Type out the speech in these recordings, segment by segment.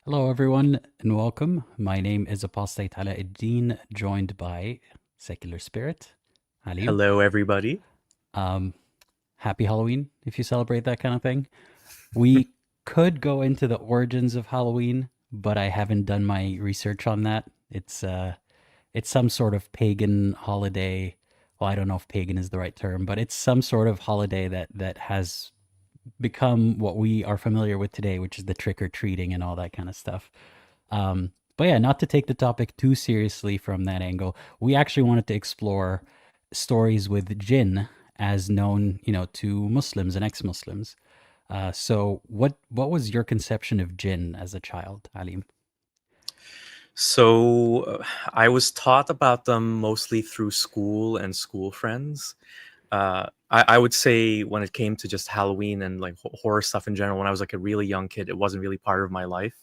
Hello, everyone, and welcome. My name is Apostate Alauddin, joined by Secular Spirit, Halim. Hello, everybody. Um, Happy Halloween if you celebrate that kind of thing. We could go into the origins of Halloween, but I haven't done my research on that. It's some sort of pagan holiday. Well, I don't know if pagan is the right term, but it's some sort of holiday that has become what we are familiar with today, which is the trick or treating and all that kind of stuff. But yeah, not to take the topic too seriously from that angle, we actually wanted to explore stories with jinn as known, to Muslims and ex-Muslims. So what was your conception of jinn as a child, Alim? I was taught about them mostly through school and school friends. I would say when it came to just Halloween and like horror stuff in general, when I was like a really young kid, it wasn't really part of my life.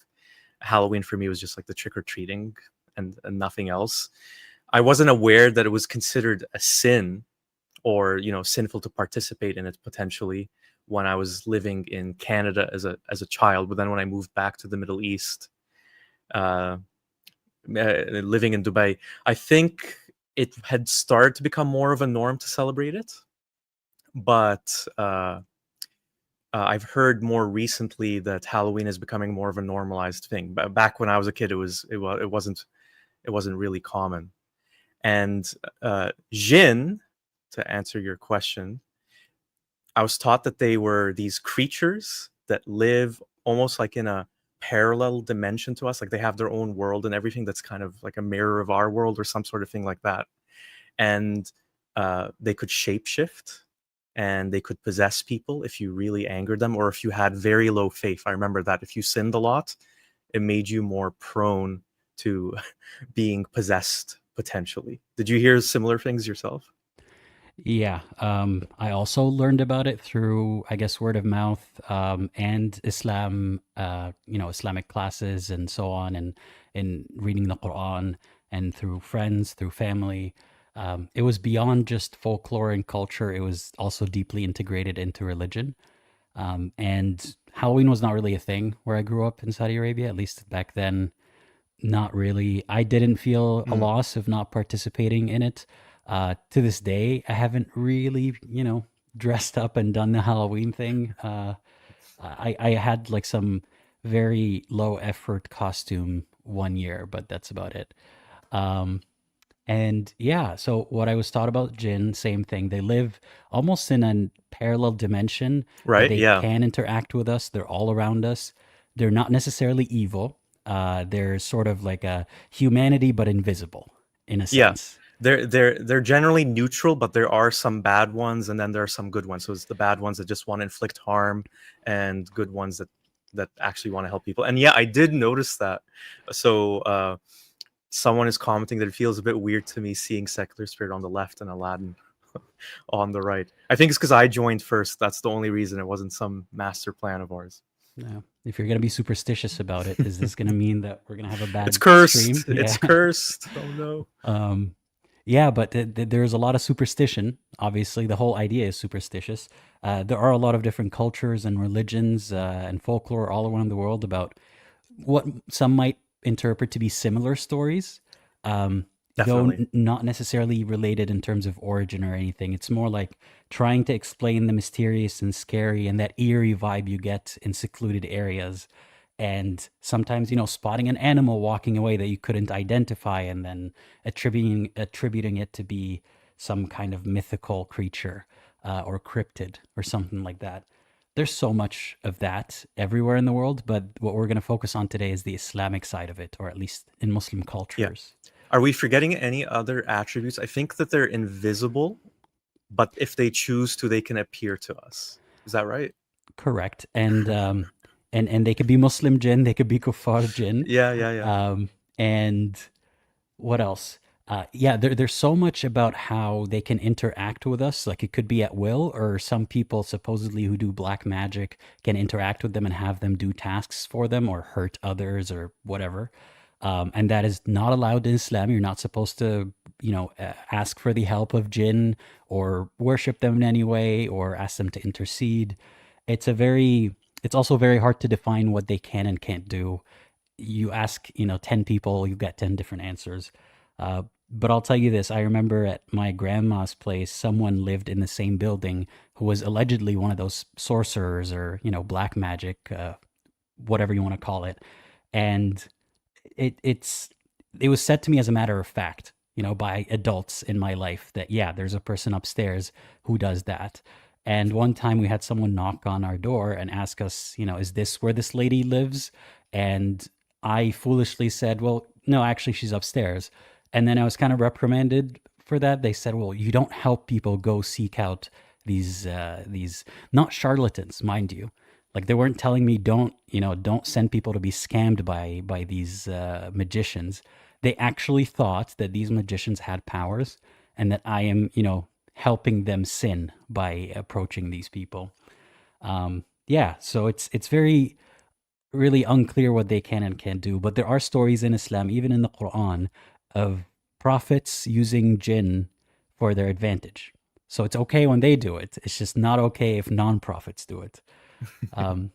Halloween for me was just like the trick or treating and nothing else. I wasn't aware that it was considered a sin or sinful to participate in it potentially when I was living in Canada as a child. But then when I moved back to the Middle East, uh, living in Dubai, I think it had started to become more of a norm to celebrate it. But I've heard more recently that Halloween is becoming more of a normalized thing. But back when I was a kid, it wasn't really common. And Jinn, to answer your question, I was taught that they were these creatures that live almost like in a parallel dimension to us. Like they have their own world and everything that's kind of like a mirror of our world or some sort of thing like that. And they could shapeshift and they could possess people if you really angered them or if you had very low faith. I remember that if you sinned a lot, it made you more prone to being possessed potentially. Did you hear similar things yourself? Yeah, I also learned about it through, I guess, word of mouth, and Islam, Islamic classes and so on, and in reading the Quran and through friends, through family. It was beyond just folklore and culture. It was also deeply integrated into religion. And Halloween was not really a thing where I grew up in Saudi Arabia, at least back then. Not really. I didn't feel a Mm. loss of not participating in it. To this day, I haven't really, dressed up and done the Halloween thing. I had like some very low effort costume one year, but that's about it. Um, and yeah, so what I was taught about Jinn, same thing. They live almost in a parallel dimension. Right? They Yeah. can interact with us. They're all around us. They're not necessarily evil. They're sort of like a humanity, but invisible in a Yeah. sense. They're generally neutral, but there are some bad ones, and then there are some good ones. So it's the bad ones that just want to inflict harm, and good ones that actually want to help people. And yeah, I did notice that. So someone is commenting that it feels a bit weird to me seeing Secular Spirit on the left and Aladdin on the right. I think it's because I joined first. That's the only reason. It wasn't some master plan of ours. Yeah. If you're gonna be superstitious about it, is this gonna mean that we're gonna have a It's bad stream? cursed. It's Yeah. cursed. Oh no. Um, yeah, but there's a lot of superstition. Obviously, the whole idea is superstitious. There are a lot of different cultures and religions and folklore all around the world about what some might interpret to be similar stories, though Definitely. not necessarily related in terms of origin or anything. It's more like trying to explain the mysterious and scary and that eerie vibe you get in secluded areas. And sometimes, spotting an animal walking away that you couldn't identify and then attributing it to be some kind of mythical creature or cryptid or something like that. There's so much of that everywhere in the world, but what we're going to focus on today is the Islamic side of it, or at least in Muslim Yeah. cultures. Are we forgetting any other attributes? I think that they're invisible, but if they choose to, they can appear to us. Is that right? Correct. And they could be Muslim jinn, they could be kuffar jinn. Yeah, yeah, yeah. Um, and what else? Yeah, there's so much about how they can interact with us. Like it could be at will, or some people supposedly who do black magic can interact with them and have them do tasks for them or hurt others or whatever. And that is not allowed in Islam. You're not supposed to, ask for the help of jinn or worship them in any way or ask them to intercede. It's a very, it's also very hard to define what they can and can't do. you ask, 10 people, you get 10 different answers. But I'll tell you this, I remember at my grandma's place, someone lived in the same building who was allegedly one of those sorcerers or, black magic, whatever you want to call it. And it's it was said to me as a matter of fact, by adults in my life that yeah, there's a person upstairs who does that. And one time we had someone knock on our door and ask us, is this where this lady lives? And I foolishly said, well, no, actually she's upstairs. And then I was kind of reprimanded for that. They said, well, you don't help people go seek out these not charlatans, mind you, like they weren't telling me don't send people to be scammed by these magicians. They actually thought that these magicians had powers and that I am helping them sin by approaching these people. Yeah, so it's very really unclear what they can and can't do. But there are stories in Islam, even in the Quran, of prophets using jinn for their advantage. So it's okay when they do it. It's just not okay if non-prophets do it.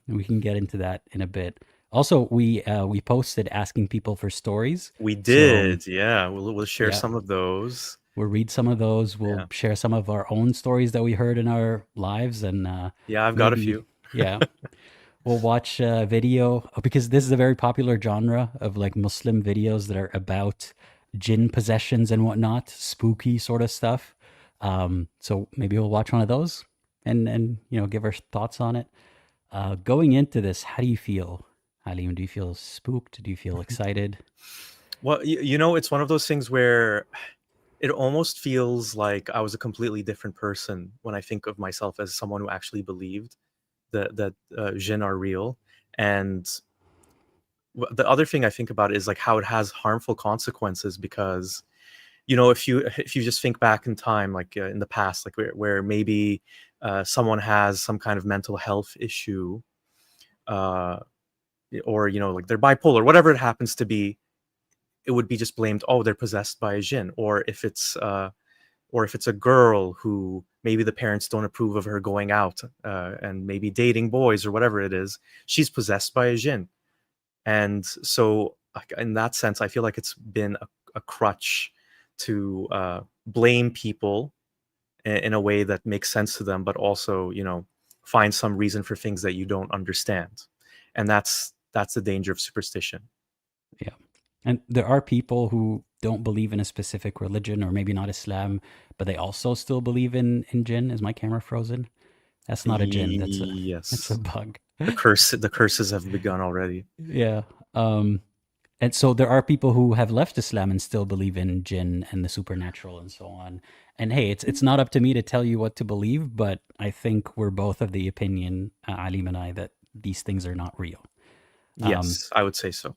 We can get into that in a bit. Also, we posted asking people for stories. We So did, yeah. We'll share yeah, some of those. we'll read some of those. Yeah, We'll share some of our own stories that we heard in our lives, and yeah. I've got a few. maybe yeah, we'll watch a video because this is a very popular genre of like Muslim videos that are about jinn possessions and whatnot, spooky sort of stuff. So maybe we'll watch one of those and give our thoughts on it. Going into this, how do you feel, Halim? Do you feel spooked? Do you feel excited? Well, it's one of those things where it almost feels like I was a completely different person when I think of myself as someone who actually believed that Jinn are real. And the other thing I think about is like how it has harmful consequences because if you just think back in time, like in the past, like where maybe someone has some kind of mental health issue, uh, or like they're bipolar, whatever it happens to be, it would be just blamed. Oh, they're possessed by a jinn. Or if it's a girl who maybe the parents don't approve of her going out and maybe dating boys or whatever it is, she's possessed by a jinn. And so, like, in that sense, I feel like it's been a crutch to blame people in a way that makes sense to them, but also, find some reason for things that you don't understand. And that's the danger of superstition. Yeah. And there are people who don't believe in a specific religion or maybe not Islam, but they also still believe in jinn. Is my camera frozen? That's not a jinn. That's a Yes, bug. the curses have begun already. Yeah. Um, and so there are people who have left Islam and still believe in jinn and the supernatural and so on. And hey, it's not up to me to tell you what to believe, but I think we're both of the opinion, Alim and I, that these things are not real. Um, Yes, I would say so.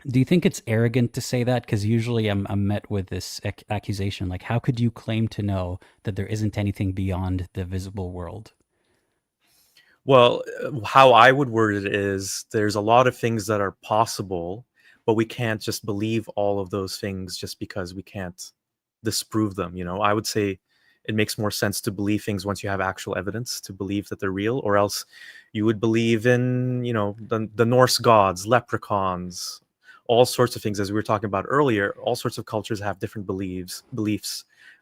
do you think it's arrogant to say that? Because usually I'm met with this accusation, like, how could you claim to know that there isn't anything beyond the visible world? Well, how I would word it is there's a lot of things that are possible, but we can't just believe all of those things just because we can't disprove them. I would say it makes more sense to believe things once you have actual evidence to believe that they're real, or else you would believe in, the Norse gods, leprechauns, all sorts of things. As we were talking about earlier, all sorts of cultures have different beliefs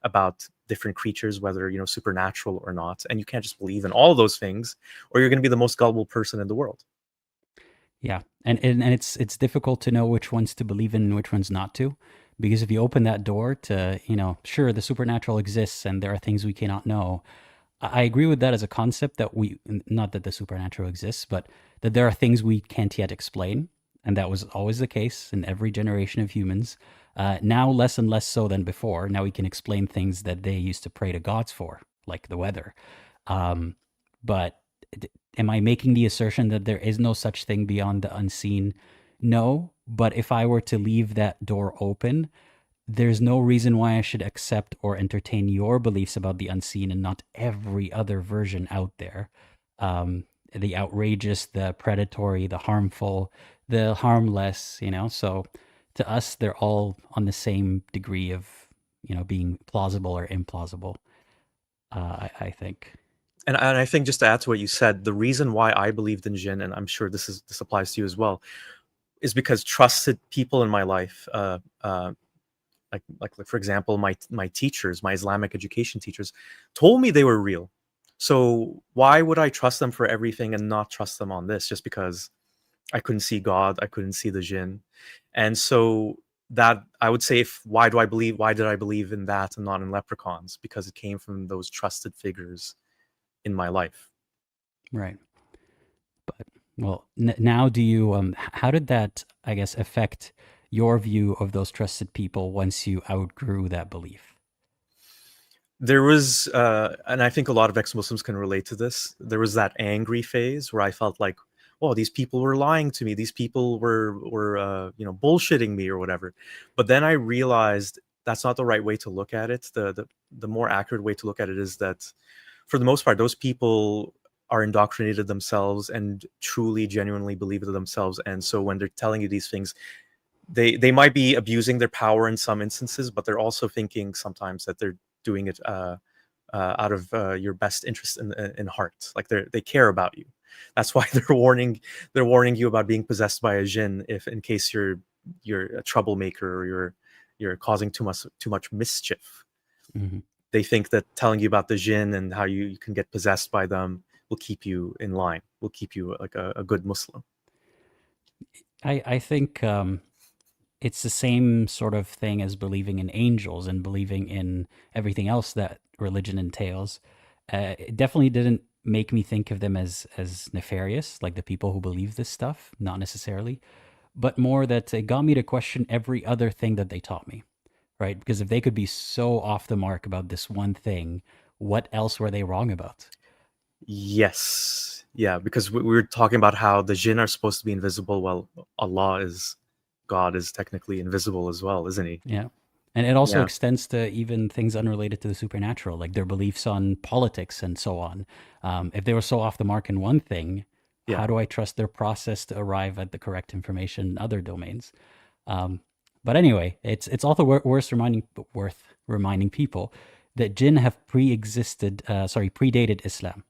about different creatures, whether supernatural or not, and you can't just believe in all those things, or you're going to be the most gullible person in the world. Yeah, and it's difficult to know which ones to believe in and which ones not to, because if you open that door to, sure, the supernatural exists and there are things we cannot know. I agree with that as a concept that not that the supernatural exists, but that there are things we can't yet explain, and that was always the case in every generation of humans. Now less and less so than before. Now we can explain things that they used to pray to gods for, like the weather. Um, but am I making the assertion that there is no such thing beyond the unseen? No, but if I were to leave that door open, there's no reason why I should accept or entertain your beliefs about the unseen and not every other version out there. Um, the outrageous, the predatory, the harmful, the harmless, So to us, they're all on the same degree of, being plausible or implausible, I think. And I think, just to add to what you said, the reason why I believed in jinn, and I'm sure this applies to you as well, is because trusted people in my life, like for example, my teachers, my Islamic education teachers, told me they were real. So why would I trust them for everything and not trust them on this just because I couldn't see God, I couldn't see the Jinn? And so that I would say, if why did I believe in that and not in leprechauns? Because it came from those trusted figures in my life. Right. But well, now do you how did that, I guess, affect your view of those trusted people once you outgrew that belief? There was, and I think a lot of ex-Muslims can relate to this. There was that angry phase where I felt like, oh, these people were lying to me. These people were bullshitting me or whatever. But then I realized that's not the right way to look at it. The more accurate way to look at it is that, for the most part, those people are indoctrinated themselves and truly, genuinely believe it themselves. And so when they're telling you these things, they might be abusing their power in some instances, but they're also thinking sometimes that they're doing it out of your best interest in heart. Like they care about you. That's why they're warning you about being possessed by a jinn, if in case you're a troublemaker or you're causing too much mischief. Hmm. They think that telling you about the jinn and how you can get possessed by them will keep you in line, will keep you like a good Muslim. I think it's the same sort of thing as believing in angels and believing in everything else that religion entails. It definitely didn't make me think of them as nefarious, like the people who believe this stuff, not necessarily, but more that it got me to question every other thing that they taught me, right? Because if they could be so off the mark about this one thing, what else were they wrong about? Yes. Yeah, because we were talking about how the jinn are supposed to be invisible, while God is technically invisible as well, isn't he? Yeah. And it also Yeah. extends to even things unrelated to the supernatural, like their beliefs on politics and so on. If they were so off the mark in one thing, Yeah. how do I trust their process to arrive at the correct information in other domains? Um, but anyway, it's also worth reminding people that jinn have predated Islam.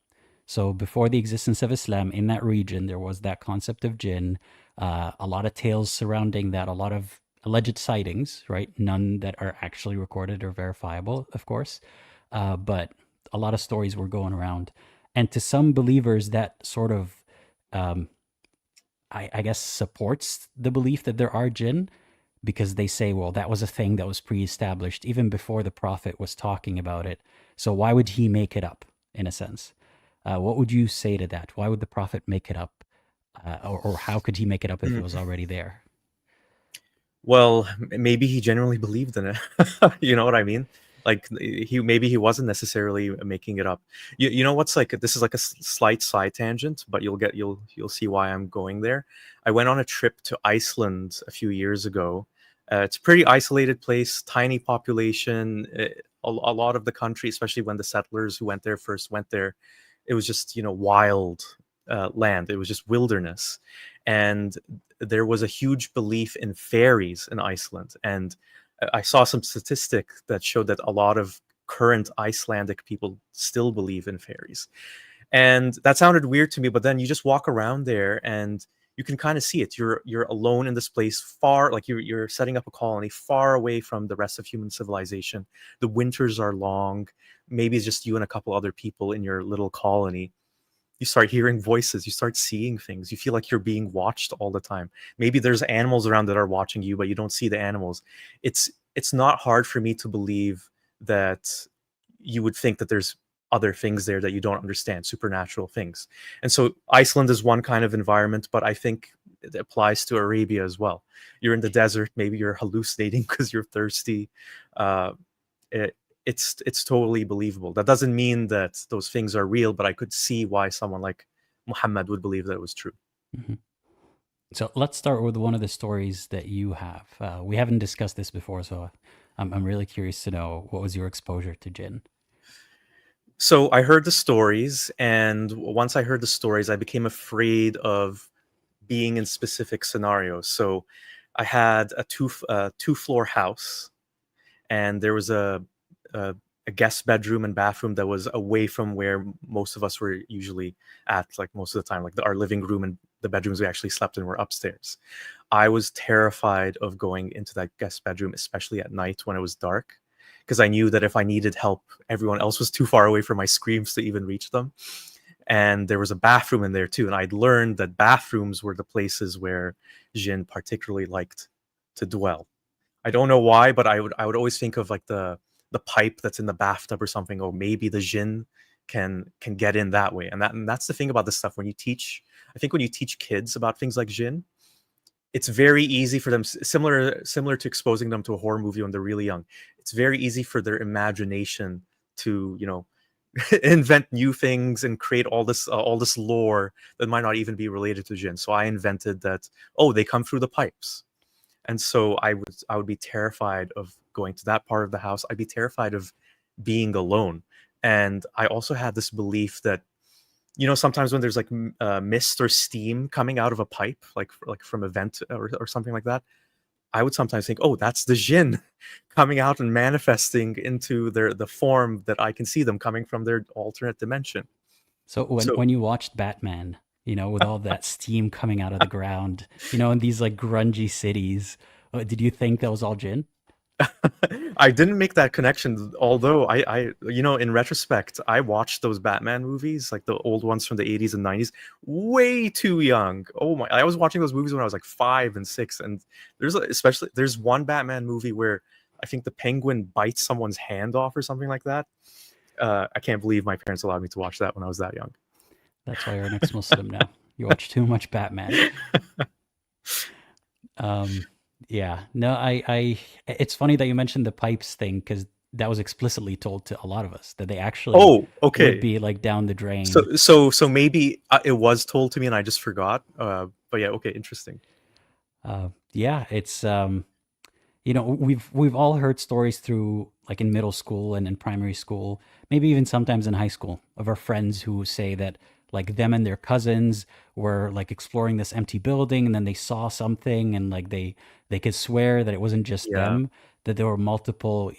So before the existence of Islam in that region, there was that concept of jinn, a lot of tales surrounding that, a lot of alleged sightings, right? None that are actually recorded or verifiable, of course, but a lot of stories were going around. And to some believers, that sort of, um, I guess, supports the belief that there are jinn because they say, well, that was a thing that was pre established even before the prophet was talking about it. So why would he make it up, in a sense? What would you say to that? Why would the prophet make it up? Or how could he make it up if it was Mm. already there? Well, maybe he genuinely believed in it. You know what I mean? Like maybe he wasn't necessarily making it up. You know what's like, this is like a slight side tangent, but you'll see why I'm going there. I went on a trip to Iceland a few years ago. It's a pretty isolated place, tiny population. A lot of the country, especially when the settlers who went there first went there, it was just wild land. It was just wilderness, and there was a huge belief in fairies in Iceland. And I saw some statistic that showed that a lot of current Icelandic people still believe in fairies. And that sounded weird to me, but then you just walk around there and you can kind of see it. You're alone in this place, far, like you're setting up a colony far away from the rest of human civilization. The winters are long. Maybe it's just you and a couple other people in your little colony. You start hearing voices, you start seeing things, you feel like you're being watched all the time. Maybe there's animals around that are watching you, but you don't see the animals. It's not hard for me to believe that you would think that there's other things there that you don't understand, supernatural things. And so Iceland is one kind of environment, but I think it applies to Arabia as well. You're in the desert, maybe you're hallucinating because you're thirsty. uh, it, it's totally believable. That doesn't mean that those things are real, but I could see why someone like Muhammad would believe that it was true. Mhm. So let's start with one of the stories that you have. We haven't discussed this before, so I'm really curious to know what was your exposure to jinn. So I heard the stories, and once I heard the stories, I became afraid of being in specific scenarios. So I had a two floor house, and there was a a guest bedroom and bathroom that was away from where most of us were usually at, like most of the time. Like our living room and the bedrooms we actually slept in were upstairs. I was terrified of going into that guest bedroom, especially at night when it was dark, because I knew that if I needed help, everyone else was too far away from my screams to even reach them. And there was a bathroom in there too. And I'd learned that bathrooms were the places where Jinn particularly liked to dwell. I don't know why, but I would always think of like the pipe that's in the bathtub or something, or maybe the Jinn can get in that way. And that's the thing about this stuff. When you teach, I think when you teach kids about things like Jinn, it's very easy for them, similar to exposing them to a horror movie when they're really young. It's very easy for their imagination to, invent new things and create all this lore that might not even be related to Jinn. So I invented that, oh, they come through the pipes. And so I would be terrified of going to that part of the house. I'd be terrified of being alone. And I also had this belief that, sometimes when there's like mist or steam coming out of a pipe, like from a vent or something like that, I would sometimes think, oh, that's the Jinn coming out and manifesting into the form that I can see them coming from their alternate dimension. So when So when you watched Batman, with all that steam coming out of the ground, in these like grungy cities, did you think that was all Jinn? I didn't make that connection, although in retrospect, I watched those Batman movies, like the old ones from the 80s and 90s, way too young. Oh my, I was watching those movies when I was like 5 and 6, and there's one Batman movie where I think the Penguin bites someone's hand off or something like that. I can't believe my parents allowed me to watch that when I was that young. That's why you're an ex-Muslim now. You watch too much Batman. Um, yeah. No, it's funny that you mentioned the pipes thing because that was explicitly told to a lot of us that they actually Oh, would okay. be like down the drain. So maybe it was told to me and I just forgot. But yeah, okay, interesting. Yeah, it's we've all heard stories through like in middle school and in primary school, maybe even sometimes in high school, of our friends who say that like them and their cousins were like exploring this empty building and then they saw something and like they could swear that it wasn't just Yeah. them, that there were multiple,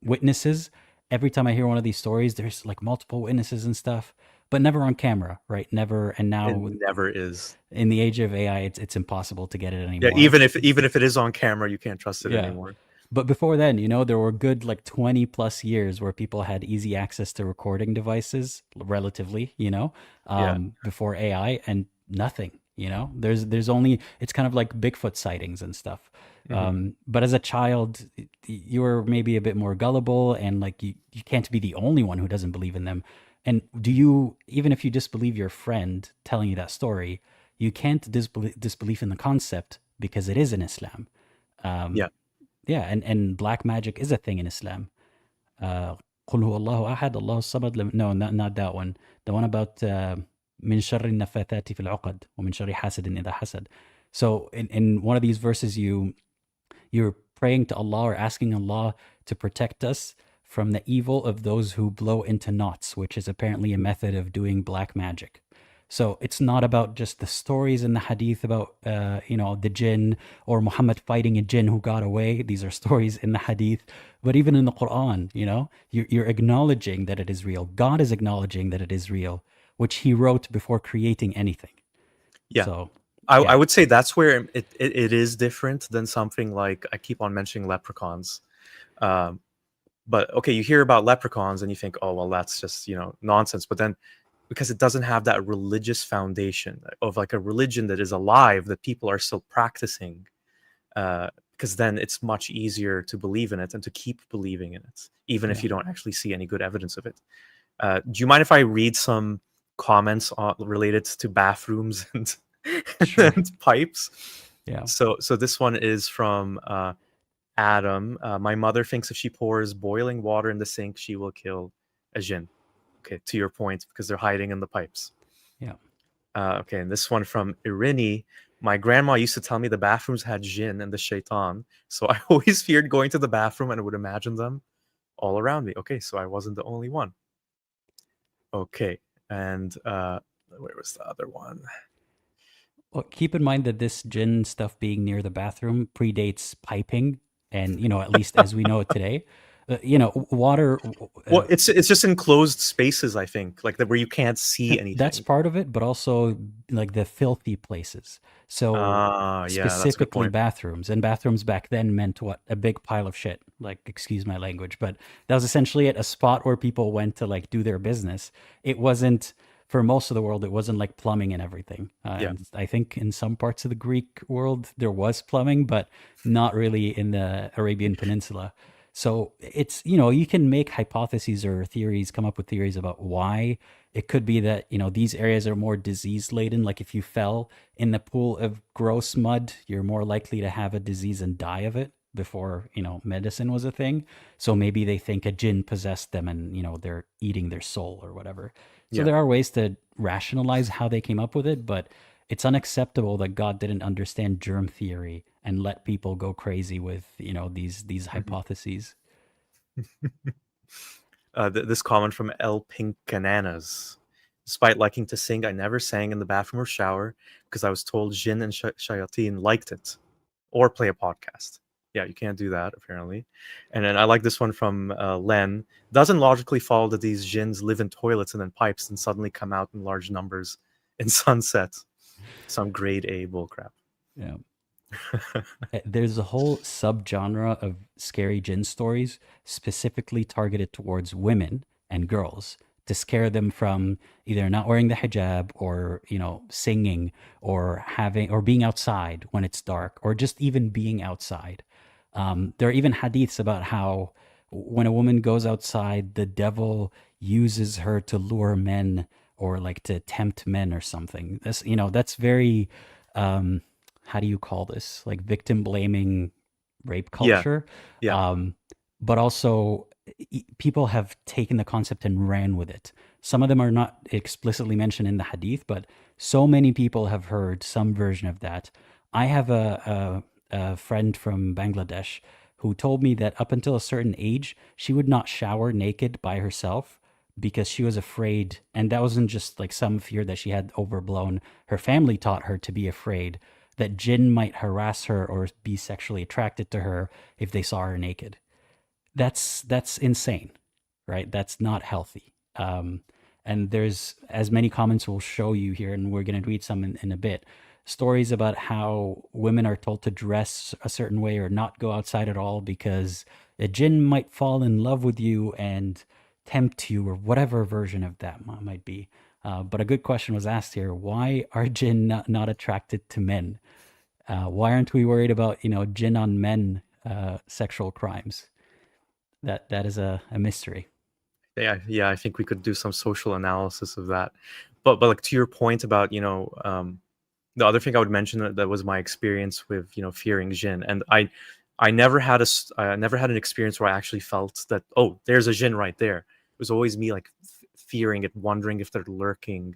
witnesses. Every time I hear one of these stories, there's like multiple witnesses and stuff, but never on camera, right? Never. And It now never is. in the age of AI, it's impossible to get it Yeah, anymore. even if it is on camera, you can't trust it Yeah. anymore. But before then, there were good like 20 plus years where people had easy access to recording devices, relatively, Yeah. before AI and nothing, there's only, it's kind of like Bigfoot sightings and stuff. Hmm. But as a child, you were maybe a bit more gullible and like you can't be the only one who doesn't believe in them. And even if you disbelieve your friend telling you that story, you can't disbelief in the concept because it is in Islam. Um, Yeah. yeah, and black magic is a thing in Islam. قل هو الله أحد الله الصمد no, not that one. The one about من شر النفاثات في العقد ومن شر حاسد إذا حسد. So in one of these verses, you're praying to Allah or asking Allah to protect us from the evil of those who blow into knots, which is apparently a method of doing black magic. So it's not about just the stories in the hadith about, the jinn or Muhammad fighting a jinn who got away. These are stories in the hadith, but even in the Quran, you're acknowledging that it is real. God is acknowledging that it is real, which he wrote before creating anything. Yeah. So, I yeah, would say that's where it is different than something like, I keep on mentioning leprechauns. Um, but okay, you hear about leprechauns and you think, oh well, that's just nonsense. But then, because it doesn't have that religious foundation of like a religion that is alive, that people are still practicing, because then it's much easier to believe in it and to keep believing in it, even if yeah, you don't actually see any good evidence of it. Do you mind if I read some comments related to bathrooms and, sure. and pipes? Yeah. So this one is from Adam. My mother thinks if she pours boiling water in the sink, she will kill a jinn. Okay, to your point, because they're hiding in the pipes. Yeah. Okay, and this one from Irini. My grandma used to tell me the bathrooms had jinn and the shaitan, so I always feared going to the bathroom and would imagine them all around me. Okay, so I wasn't the only one. Okay, and where was the other one? Well, keep in mind that this gin stuff being near the bathroom predates piping, and at least as we know it today. Water. Well, it's just enclosed spaces, I think, like that where you can't see That's anything. part of it, but also like the filthy places. So Ah, yeah, that's a good specifically point. bathrooms, and bathrooms back then meant what? A big pile of shit. Like, excuse my language, but that was essentially it, a spot where people went to like do their business. It wasn't, for most of the world, it wasn't like plumbing and everything. Yeah. And I think in some parts of the Greek world there was plumbing, but not really in the Arabian Peninsula. So it's, you can make hypotheses or theories, come up with theories about why. It could be that, these areas are more disease laden. Like if you fell in the pool of gross mud, you're more likely to have a disease and die of it before, medicine was a thing. So maybe they think a jinn possessed them and, they're eating their soul or whatever. So Yeah. there are ways to rationalize how they came up with it, but it's unacceptable that God didn't understand germ theory and let people go crazy with, these Mhm. hypotheses. This comment from El Pink Cananas. Despite liking to sing, I never sang in the bathroom or shower because I was told Jinn and Shayateen liked it, or play a podcast. Yeah, you can't do that apparently. And then I like this one from Len. Doesn't logically follow that these jinns live in toilets and then pipes and suddenly come out in large numbers in sunsets. Some grade A bullcrap. Yeah. There's a whole subgenre of scary jinn stories specifically targeted towards women and girls to scare them from either not wearing the hijab or, singing or having or being outside when it's dark or just even being outside. There are even hadiths about how when a woman goes outside, the devil uses her to lure men or like to tempt men or something. That's very, um, how do you call this? Like victim blaming rape Yeah, culture. yeah, Um, but also, people have taken the concept and ran with it. Some of them are not explicitly mentioned in the hadith, but so many people have heard some version of that. I have a friend from Bangladesh who told me that up until a certain age, she would not shower naked by herself because she was afraid. And that wasn't just like some fear that she had overblown. Her family taught her to be afraid that jinn might harass her or be sexually attracted to her if they saw her naked. That's insane, right? That's not healthy. And there's, as many comments will show you here, and we're going to read some in a bit, stories about how women are told to dress a certain way or not go outside at all because a jinn might fall in love with you and tempt you, or whatever version of that might be. But a good question was asked here: why are jinn not attracted to men? Why aren't we worried about, jinn on men sexual crimes? That is a mystery. yeah, yeah. I think we could do some social analysis of that. But like to your point about the other thing I would mention that was my experience with fearing Jinn, and I never had I never had an experience where I actually felt that, oh, there's a Jinn right there. It was always me like fearing it, wondering if they're lurking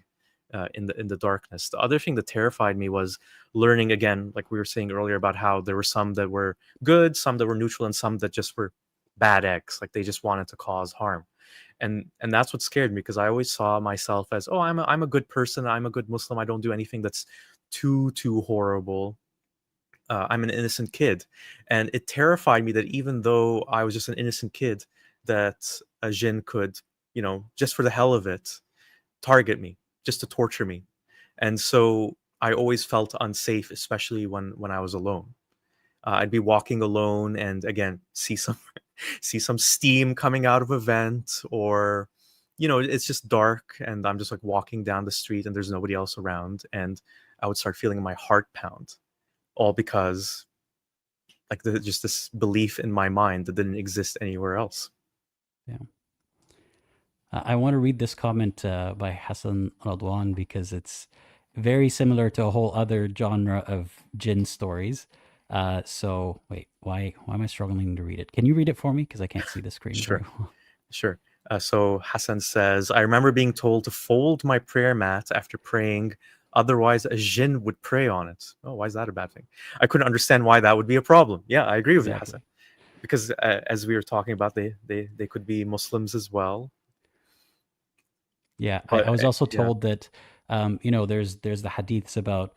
in the darkness. The other thing that terrified me was learning again, like we were saying earlier, about how there were some that were good, some that were neutral, and some that just were bad eggs, like they just wanted to cause harm. And that's what scared me, because I always saw myself as, oh, I'm a good person, I'm a good Muslim, I don't do anything that's too horrible. I'm an innocent kid, and it terrified me that even though I was just an innocent kid, that a jinn could, just for the hell of it, target me, just to torture me. And so I always felt unsafe, especially when I was alone. I'd be walking alone and again see some see some steam coming out of a vent, or it's just dark and I'm just like walking down the street and there's nobody else around, and I would start feeling my heart pound, all because like just this belief in my mind that didn't exist anywhere else. Yeah. I want to read this comment by Hassan Radwan because it's very similar to a whole other genre of jinn stories. So wait, why am I struggling to read it? Can you read it for me? Because I can't see the screen very Sure, well. sure. So Hassan says, I remember being told to fold my prayer mat after praying, otherwise a jinn would prey on it. Oh, why is that a bad thing? I couldn't understand why that would be a problem. Yeah, I agree with you, Hassan, Exactly. because as we were talking about, they could be Muslims as well. Yeah, I But was also yeah, told that, there's the hadiths about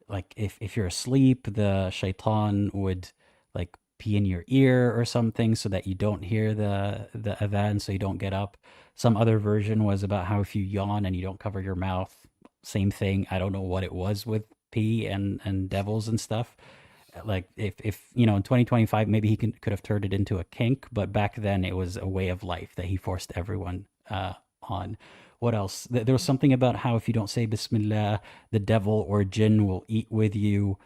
like if you're asleep, the shaitan would like pee in your ear or something so that you don't hear the adhan, so you don't get up. Some other version was about how if you yawn and you don't cover your mouth, same thing. I don't know what it was with pee and devils and stuff. Like if in 2025 maybe he could have turned it into a kink, but back then it was a way of life that he forced everyone on. What else? There was something about how if you don't say Bismillah, the devil or jinn will eat with you,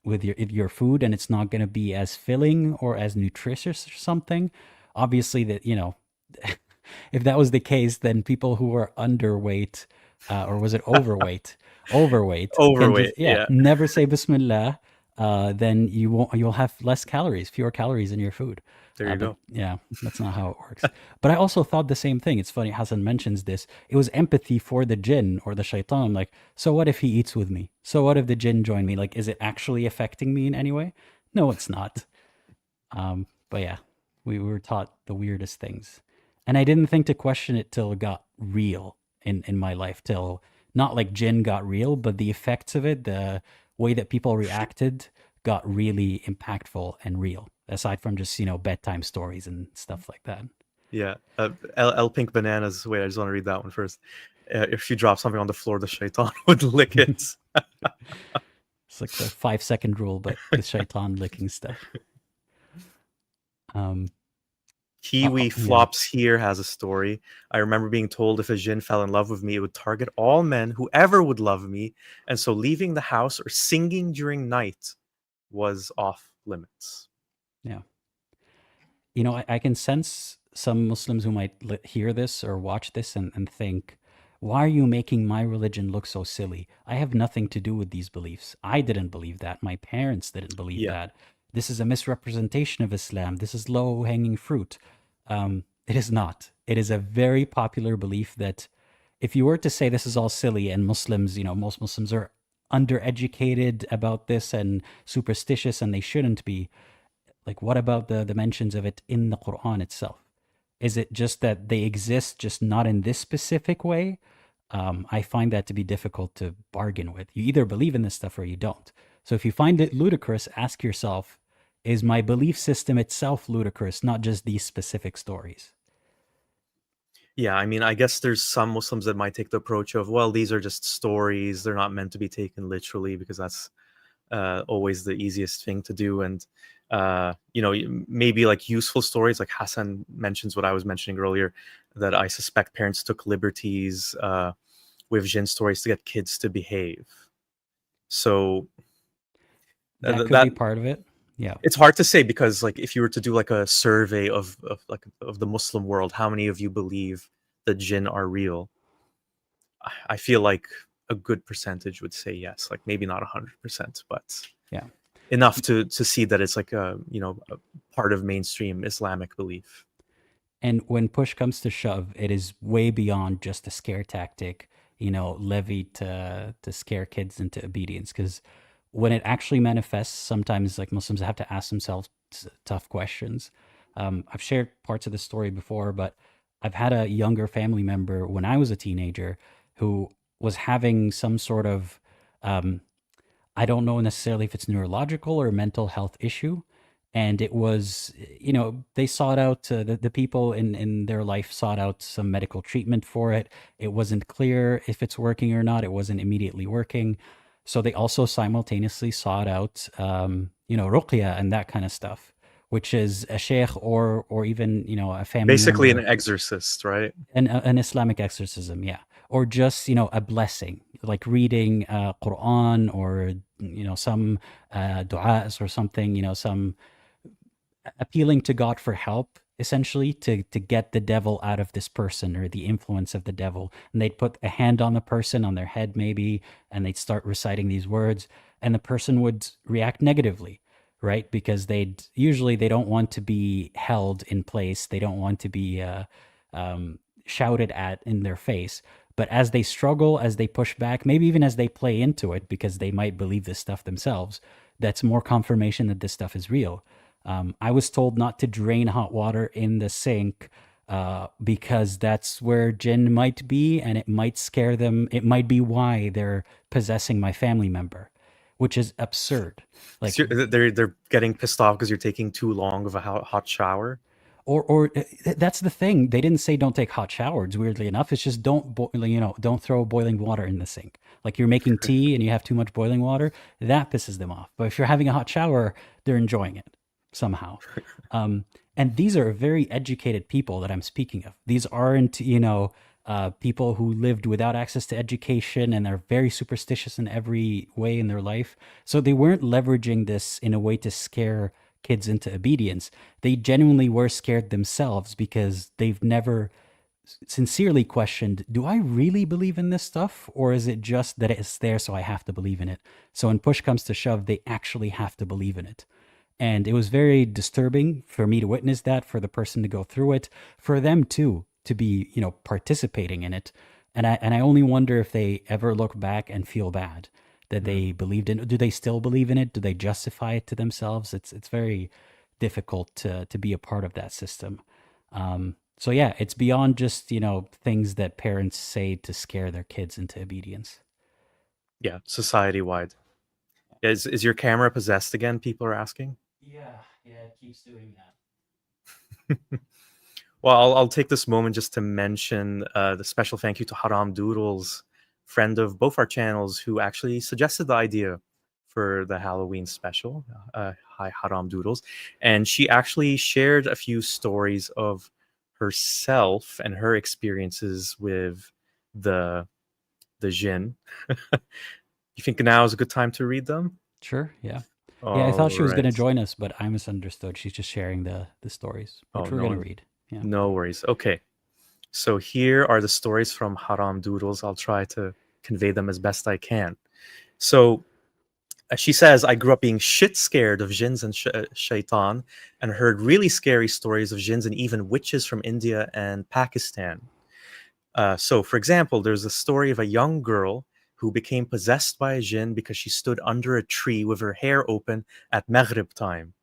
with your food, and it's not going to be as filling or as nutritious or something. Obviously, that if that was the case, then people who are underweight, or was it overweight? Overweight can just, Overweight. yeah, Yeah, never say Bismillah. Then you'll have less calories, fewer calories in your food. there you But go. yeah, that's not how it works. But I also thought the same thing. It's funny, Hassan mentions this. It was empathy for the jinn or the shaitan. Like, so what if he eats with me? So what if the jinn join me? Like, is it actually affecting me in any way? No, it's not. But yeah, we were taught the weirdest things. And I didn't think to question it till it got real in my life, till not like Jinn got real, but the effects of it, the way that people reacted got really impactful and real, aside from just, bedtime stories and stuff like that. Yeah. El Pink Bananas. Wait, I just want to read that one first. If you drop something on the floor, the shaitan would lick it. It's like the 5-second rule, but with shaitan licking stuff. Um, Kiwi yeah. Flops here has a story. I remember being told if a jinn fell in love with me, it would target all men, whoever would love me, and so leaving the house or singing during night was off limits. Yeah. I can sense some Muslims who might hear this or watch this and think, why are you making my religion look so silly? I have nothing to do with these beliefs. I didn't believe that. My parents didn't believe Yeah. that. This is a misrepresentation of Islam. This is low hanging fruit. It is not. It is a very popular belief that if you were to say this is all silly and Muslims, most Muslims are undereducated about this and superstitious and they shouldn't be, like, what about the mentions of it in the Quran itself? Is it just that they exist, just not in this specific way? I find that to be difficult to bargain with. You either believe in this stuff or you don't. So if you find it ludicrous, ask yourself, is my belief system itself ludicrous, not just these specific stories? Yeah, I mean, I guess there's some Muslims that might take the approach of, well, these are just stories. They're not meant to be taken literally because that's always the easiest thing to do. And, maybe like useful stories, like Hassan mentions what I was mentioning earlier, that I suspect parents took liberties with Jinn stories to get kids to behave. So That could be that part of it. Yeah. it's hard to say because like if you were to do like a survey of the Muslim world, how many of you believe that Jinn are real? I feel like a good percentage would say yes, like maybe not 100%, but Yeah. enough to see that it's like a part of mainstream Islamic belief. And when push comes to shove, it is way beyond just a scare tactic, levied to scare kids into obedience. Because when it actually manifests, sometimes like Muslims have to ask themselves tough questions. I've shared parts of the story before, but I've had a younger family member when I was a teenager who was having some sort of, I don't know necessarily if it's neurological or mental health issue. And it was, they sought out, the people in their life sought out some medical treatment for it. It wasn't clear if it's working or not. It wasn't immediately working. So they also simultaneously sought out, ruqya and that kind of stuff, which is a sheikh or even, a family Basically an member, exorcist, right? an Islamic exorcism, yeah, or just a blessing, like reading Quran or some du'as or something, some appealing to God for help, essentially to get the devil out of this person or the influence of the devil. And they'd put a hand on the person, on their head maybe, and they'd start reciting these words, and the person would react negatively, right? Because they don't want to be held in place. They don't want to be shouted at in their face. But as they struggle, as they push back, maybe even as they play into it, because they might believe this stuff themselves, that's more confirmation that this stuff is real. I was told not to drain hot water in the sink because that's where Jinn might be and it might scare them. It might be why they're possessing my family member. which is absurd. Like, So they're getting pissed off because you're taking too long of a hot shower. that's the thing. They didn't say don't take hot showers. Weirdly enough, it's just don't throw boiling water in the sink. Like you're making tea and you have too much boiling water, that pisses them off. But if you're having a hot shower, they're enjoying it somehow. Um, and these are very educated people that I'm speaking of. These aren't, people who lived without access to education and are very superstitious in every way in their life. So they weren't leveraging this in a way to scare kids into obedience. They genuinely were scared themselves because they've never sincerely questioned, do I really believe in this stuff? Or is it just that it's there, so I have to believe in it? So when push comes to shove, they actually have to believe in it. And it was very disturbing for me to witness that, for the person to go through it, for them too, to be, participating in it. And I only wonder if they ever look back and feel bad that Mhm. they believed in it. Do they still believe in it? Do they justify it to themselves? It's very difficult to be a part of that system. So yeah, it's beyond just, things that parents say to scare their kids into obedience. Yeah, society wide. Is your camera possessed again? People are asking. Yeah, yeah, it keeps doing that. Well, I'll take this moment just to mention the special thank you to Haram Doodles, friend of both our channels, who actually suggested the idea for the Halloween special. Hi, Haram Doodles. And she actually shared a few stories of herself and her experiences with the the Jinn. You think now is a good time to read them? Sure, yeah. Yeah, I All thought she was going to right. join us, but I misunderstood. She's just sharing the stories, Oh, which we're going to no, read. Yeah. no worries. Okay. So here are the stories from Haram Doodles. I'll try to convey them as best I can. So she says, I grew up being shit scared of jinns and shaitan and heard really scary stories of jinns and even witches from India and Pakistan. So, for example, there's a story of a young girl who became possessed by a jinn because she stood under a tree with her hair open at Maghrib time.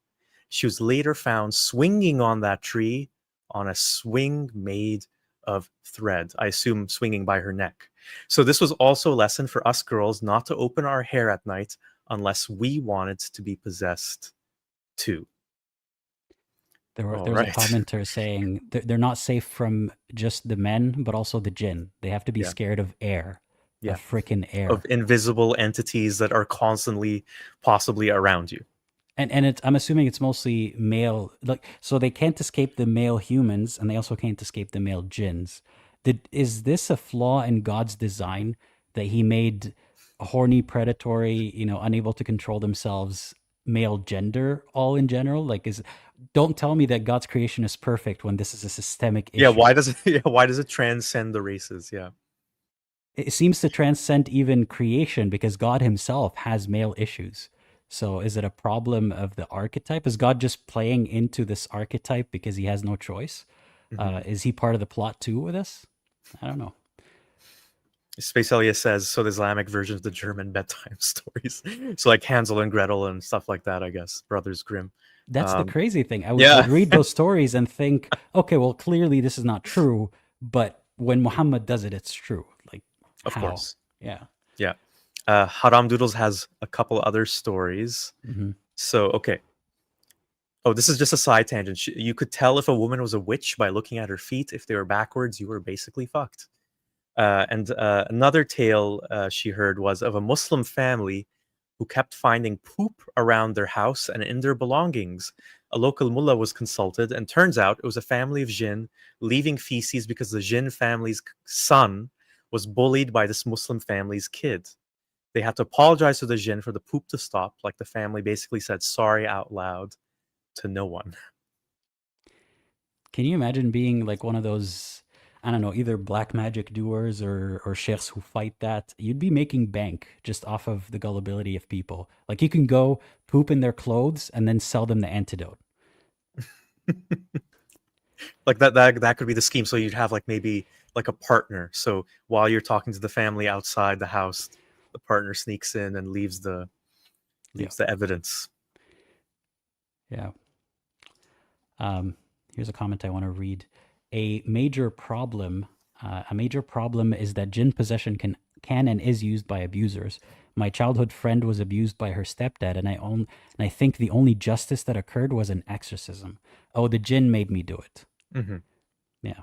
She was later found swinging on that tree on a swing made of thread. I assume swinging by her neck. So, this was also a lesson for us girls not to open our hair at night unless we wanted to be possessed too. All There was a right. commenter saying they're not safe from just the men, but also the jinn. They have to be Yeah. scared of air, of Yeah. freaking Of air. invisible entities that are constantly possibly around you. And I'm assuming it's mostly male, like, so they can't escape the male humans, and they also can't escape the male jinns. Is this a flaw in God's design, that He made horny, predatory, unable to control themselves, male gender all in general? Like, don't tell me that God's creation is perfect when this is a systemic Yeah, issue. why does it transcend the races? Yeah. It seems to transcend even creation because God Himself has male issues. So is it a problem of the archetype? Is God just playing into this archetype because He has no choice? Mhm. Is He part of the plot too with us? I don't know. Space Elias says, so the Islamic version of the German bedtime stories. So like Hansel and Gretel and stuff like that, I guess. Brothers Grimm. That's the Um, crazy thing. I yeah, would read those stories and think, okay, well, clearly this is not true. But when Muhammad does it, it's true. Like, of how? course. Yeah. Yeah. Haram Doodles has a couple other stories. Hmm. So, okay. Oh, this is just a side tangent. You could tell if a woman was a witch by looking at her feet. If they were backwards, you were basically fucked. And another tale she heard was of a Muslim family who kept finding poop around their house and in their belongings. A local mullah was consulted, and turns out it was a family of jinn leaving feces because the jinn family's son was bullied by this Muslim family's kid. They had to apologize to the jinn for the poop to stop, like the family basically said sorry out loud to no one. Can you imagine being like one of those, I don't know, either black magic doers or sheikhs who fight that? You'd be making bank just off of the gullibility of people. Like you can go poop in their clothes and then sell them the antidote. Like that could be the scheme. So you'd have like maybe like a partner. So while you're talking to the family outside the house, the partner sneaks in and Yeah. leaves the evidence. Yeah. Um, Here's a comment I want to read. A major problem is that jinn possession can and is used by abusers. My childhood friend was abused by her stepdad, and I think the only justice that occurred was an exorcism. Oh, the jinn made me do it. Hmm. Yeah.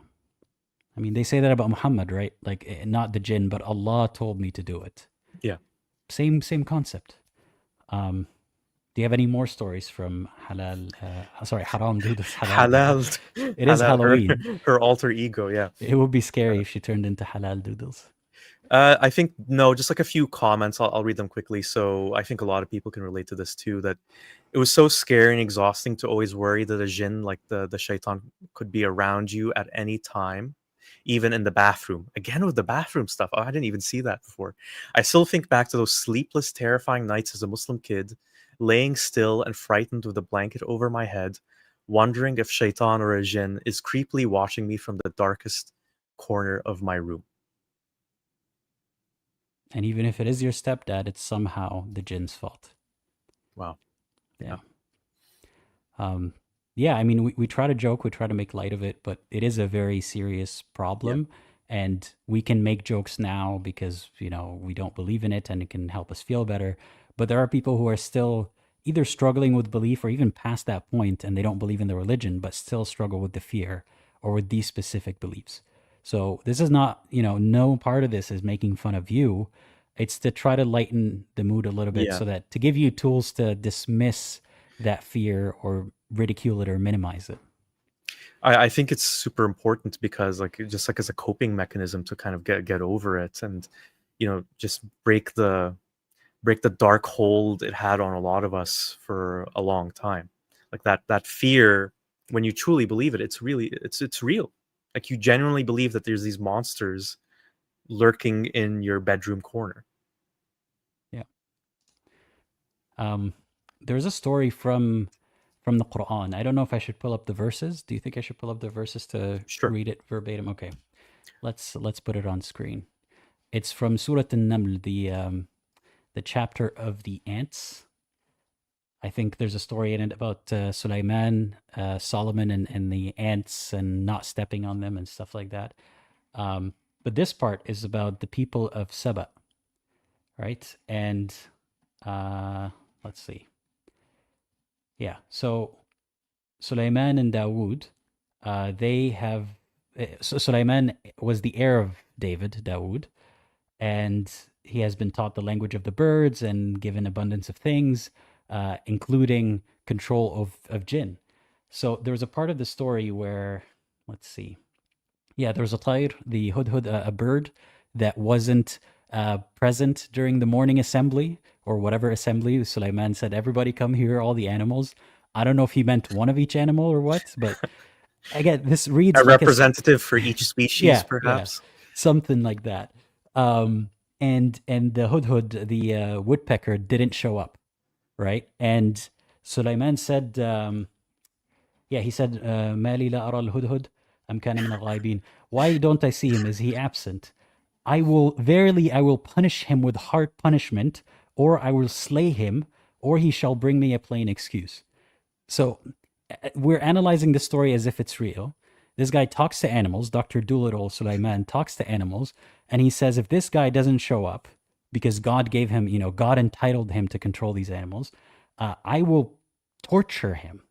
I mean, they say that about Muhammad, right? Like, not the jinn, but Allah told me to do it. Yeah. Same concept. Um, do you have any more stories from halal? Sorry, haram doodles, halal doodles. Halal, It is halal, Halloween. her alter ego. Yeah. It would be scary if she turned into halal doodles. I think no, just like a few comments. I'll read them quickly. So I think a lot of people can relate to this too. That it was so scary and exhausting to always worry that a jinn, like the shaitan, could be around you at any time, even in the bathroom. Again with the bathroom stuff. Oh, I didn't even see that before. I still think back to those sleepless, terrifying nights as a Muslim kid, laying still and frightened with a blanket over my head, wondering if shaitan or a jinn is creepily watching me from the darkest corner of my room. And even if it is your stepdad, it's somehow the jinn's fault. Wow. Yeah. Yeah. Um, yeah, I mean, we try to joke, we try to make light of it, but it is a very serious Yeah. problem. And we can make jokes now because, we don't believe in it and it can help us feel better. But there are people who are still either struggling with belief or even past that point and they don't believe in the religion, but still struggle with the fear or with these specific beliefs. So this is not, no part of this is making fun of you. It's to try to lighten the mood a little bit Yeah. so that to give you tools to dismiss that fear or ridicule it or minimize it. I think it's super important because like just like as a coping mechanism to kind of get over it and just break the dark hold it had on a lot of us for a long time. Like that fear, when you truly believe it, it's real. Like you genuinely believe that there's these monsters lurking in your bedroom corner. Yeah. There's a story from the Quran. I don't know if I should pull up the verses. Do you think I should pull up the verses to Sure. read it verbatim? Okay. Let's put it on screen. It's from Surah An-Naml, the chapter of the ants. I think there's a story in it about Sulaiman, Solomon, and the ants and not stepping on them and stuff like that. But this part is about the people of Saba, right? And let's see. Yeah. So Sulaiman and Dawood, they have. So Sulaiman was the heir of David, Dawood, and he has been taught the language of the birds and given abundance of things, including control of jinn. So there was a part of the story where, let's see, yeah, there was a tayr, the hudhud, a bird that wasn't present during the morning assembly or whatever assembly. Sulaiman said, "Everybody come here, all the animals." I don't know if he meant one of each animal or what, but again, this A reads like representative for each species, yeah, perhaps. something like that. Um, and the hudhud, the woodpecker, didn't show up, right? And Sulaiman said, yeah, he said, "Mali la ara al-hudhud, am kana min al-ghaibin." Why don't I see him? Is he absent? I will punish him with hard punishment, or I will slay him, or he shall bring me a plain excuse. So we're analyzing the story as if it's real. This guy talks to animals. Dr. Doolittle Sulaiman talks to animals, and he says if this guy doesn't show up because God gave him, God entitled him to control these animals, I will torture him.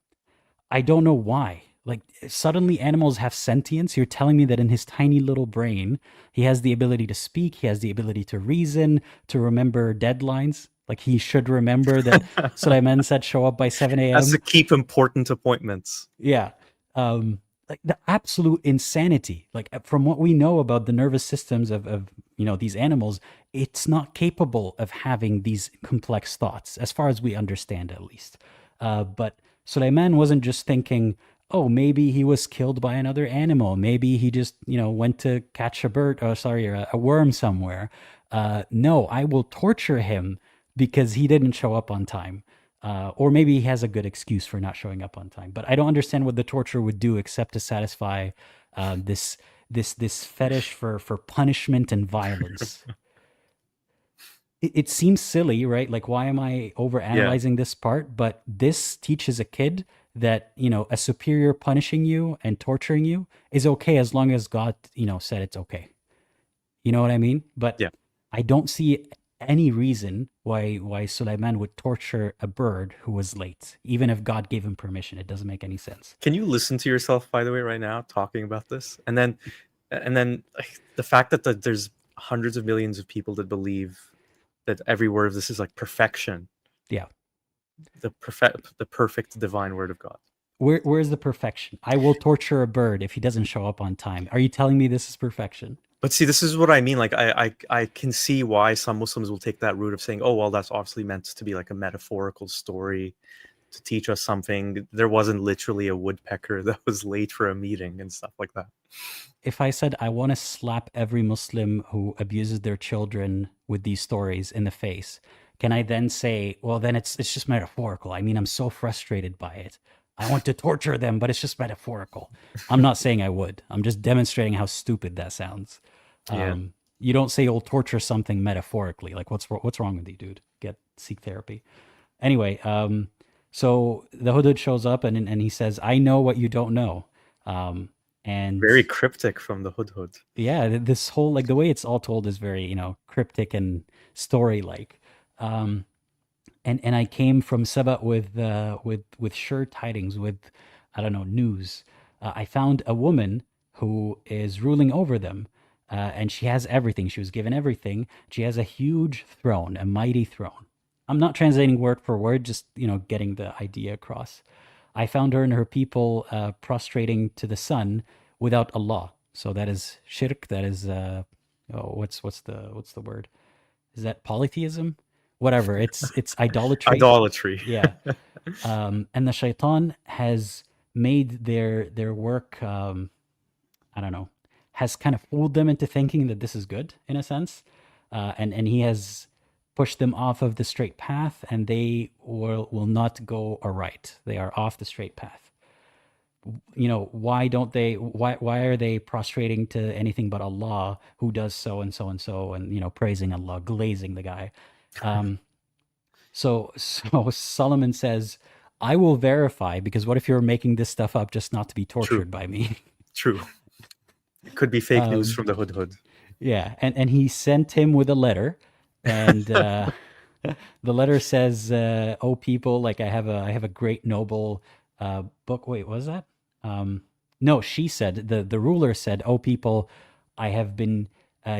I don't know why. Like suddenly animals have sentience. You're telling me that in his tiny little brain, he has the ability to speak, he has the ability to reason, to remember deadlines. Like he should remember that Sulaiman said show up by 7 Has to a.m. keep important appointments. Yeah. Like the absolute insanity. Like from what we know about the nervous systems of these animals, it's not capable of having these complex thoughts, as far as we understand at least. But Sulaiman wasn't just thinking, oh, maybe he was killed by another animal. Maybe he just, went to catch a bird, or sorry, a worm somewhere. No, I will torture him because he didn't show up on time. Or maybe he has a good excuse for not showing up on time. But I don't understand what the torture would do except to satisfy this fetish for punishment and violence. It seems silly, right? Like, why am I over Yeah. analyzing this part? But this teaches a kid that, a superior punishing you and torturing you is okay as long as God, said it's okay. You know what I mean? But Yeah. I don't see any reason why Sulaiman would torture a bird who was late, even if God gave him permission. It doesn't make any sense. Can you listen to yourself, by the way, right now, talking about this? And then like, the fact that there's hundreds of millions of people that believe that every word of this is like perfection, Yeah. the perfect divine word of God. Where's the perfection? I will torture a bird if he doesn't show up on time. Are you telling me this is perfection? But see, this is what I mean. Like, I can see why some Muslims will take that route of saying, "Oh, well, that's obviously meant to be like a metaphorical story to teach us something. There wasn't literally a woodpecker that was late for a meeting and stuff like that." If I said I want to slap every Muslim who abuses their children with these stories in the face, can I then say, well, then it's just metaphorical? I mean, I'm so frustrated by it. I want to torture them, but it's just metaphorical. I'm not saying I would. I'm just demonstrating how stupid that sounds. Yeah, You don't say you'll torture something metaphorically. Like, what's wrong with you, dude? Seek therapy. Anyway, so the Hudud shows up and he says, "I know what you don't know." Um, and very cryptic from the Hudhud. yeah, this whole like the way it's all told is very cryptic and story like. Um, and I came from Seba with sure tidings, with I don't know, news. I found a woman who is ruling over them, and she has everything. She was given everything. She has a huge throne, a mighty throne. I'm not translating word for word, just getting the idea across. I found her and her people prostrating to the sun without Allah. So that is shirk. That is what's the word? Is that polytheism? Whatever. It's idolatry. Idolatry. Yeah. And the shaitan has made their work. I don't know. Has kind of fooled them into thinking that this is good in a sense, and he has pushed them off of the straight path, and they will not go aright. They are off the straight path. Why don't they? Why are they prostrating to anything but Allah, who does so and so and so, and praising Allah, glazing the guy. Um, so Solomon says, "I will verify, because what if you're making this stuff up just not to be True, tortured by me?" true. It could be fake news Um, from the Hudhud. yeah, and he sent him with a letter, and the letter says, "Oh people, like I have a great noble book." Wait, what was that? Um, no, she said the ruler said, "Oh people, I have been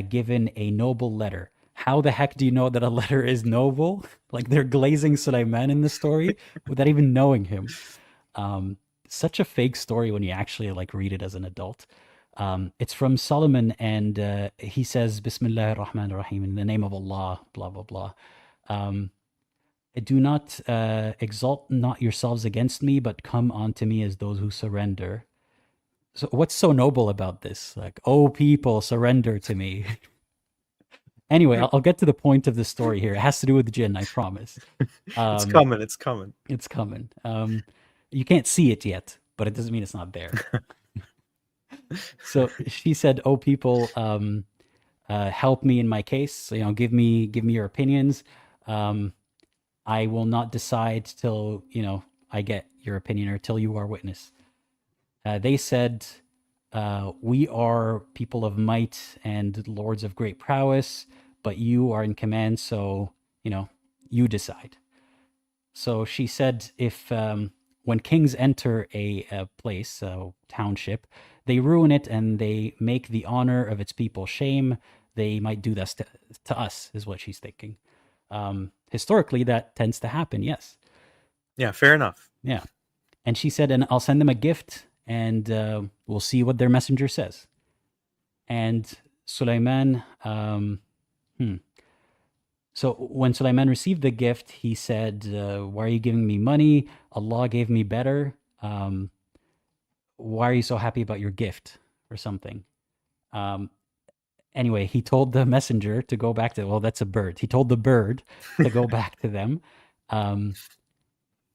given a noble letter." How the heck do you know that a letter is noble? Like they're glazing Sulaiman in the story without even knowing him. Um, Such a fake story when you actually like read it as an adult. It's from Solomon, and he says, "Bismillah ar-Rahman ar-Rahim," in the name of Allah, blah blah blah. Um, Do not exalt not yourselves against me, but come unto me as those who surrender. So, what's so noble about this? Like, oh, people, surrender to me. Anyway, I'll get to the point of the story here. It has to do with Jinn, I promise. It's Um, coming. It's coming. it's coming. You can't see it yet, but it doesn't mean it's not there. So she said, "Oh, people, help me in my case. So, give me your opinions. Um, I will not decide till I get your opinion, or till you are witness." They said, "We are people of might and lords of great prowess, but you are in command, so you decide." So she said, if when kings enter a place, a township, they ruin it and they make the honor of its people shame, they might do this to us, is what she's thinking. Historically, that tends to happen, yes. Yeah, fair enough. Yeah. And she said, "And I'll send them a gift, and we'll see what their messenger says." And Sulaiman, hmm. So when Sulaiman received the gift, he said, "Why are you giving me money? Allah gave me better. Um, why are you so happy about your gift?" or something. Um, anyway, he told the messenger to go back to, well, that's a bird. He told the bird to go back to them. Um,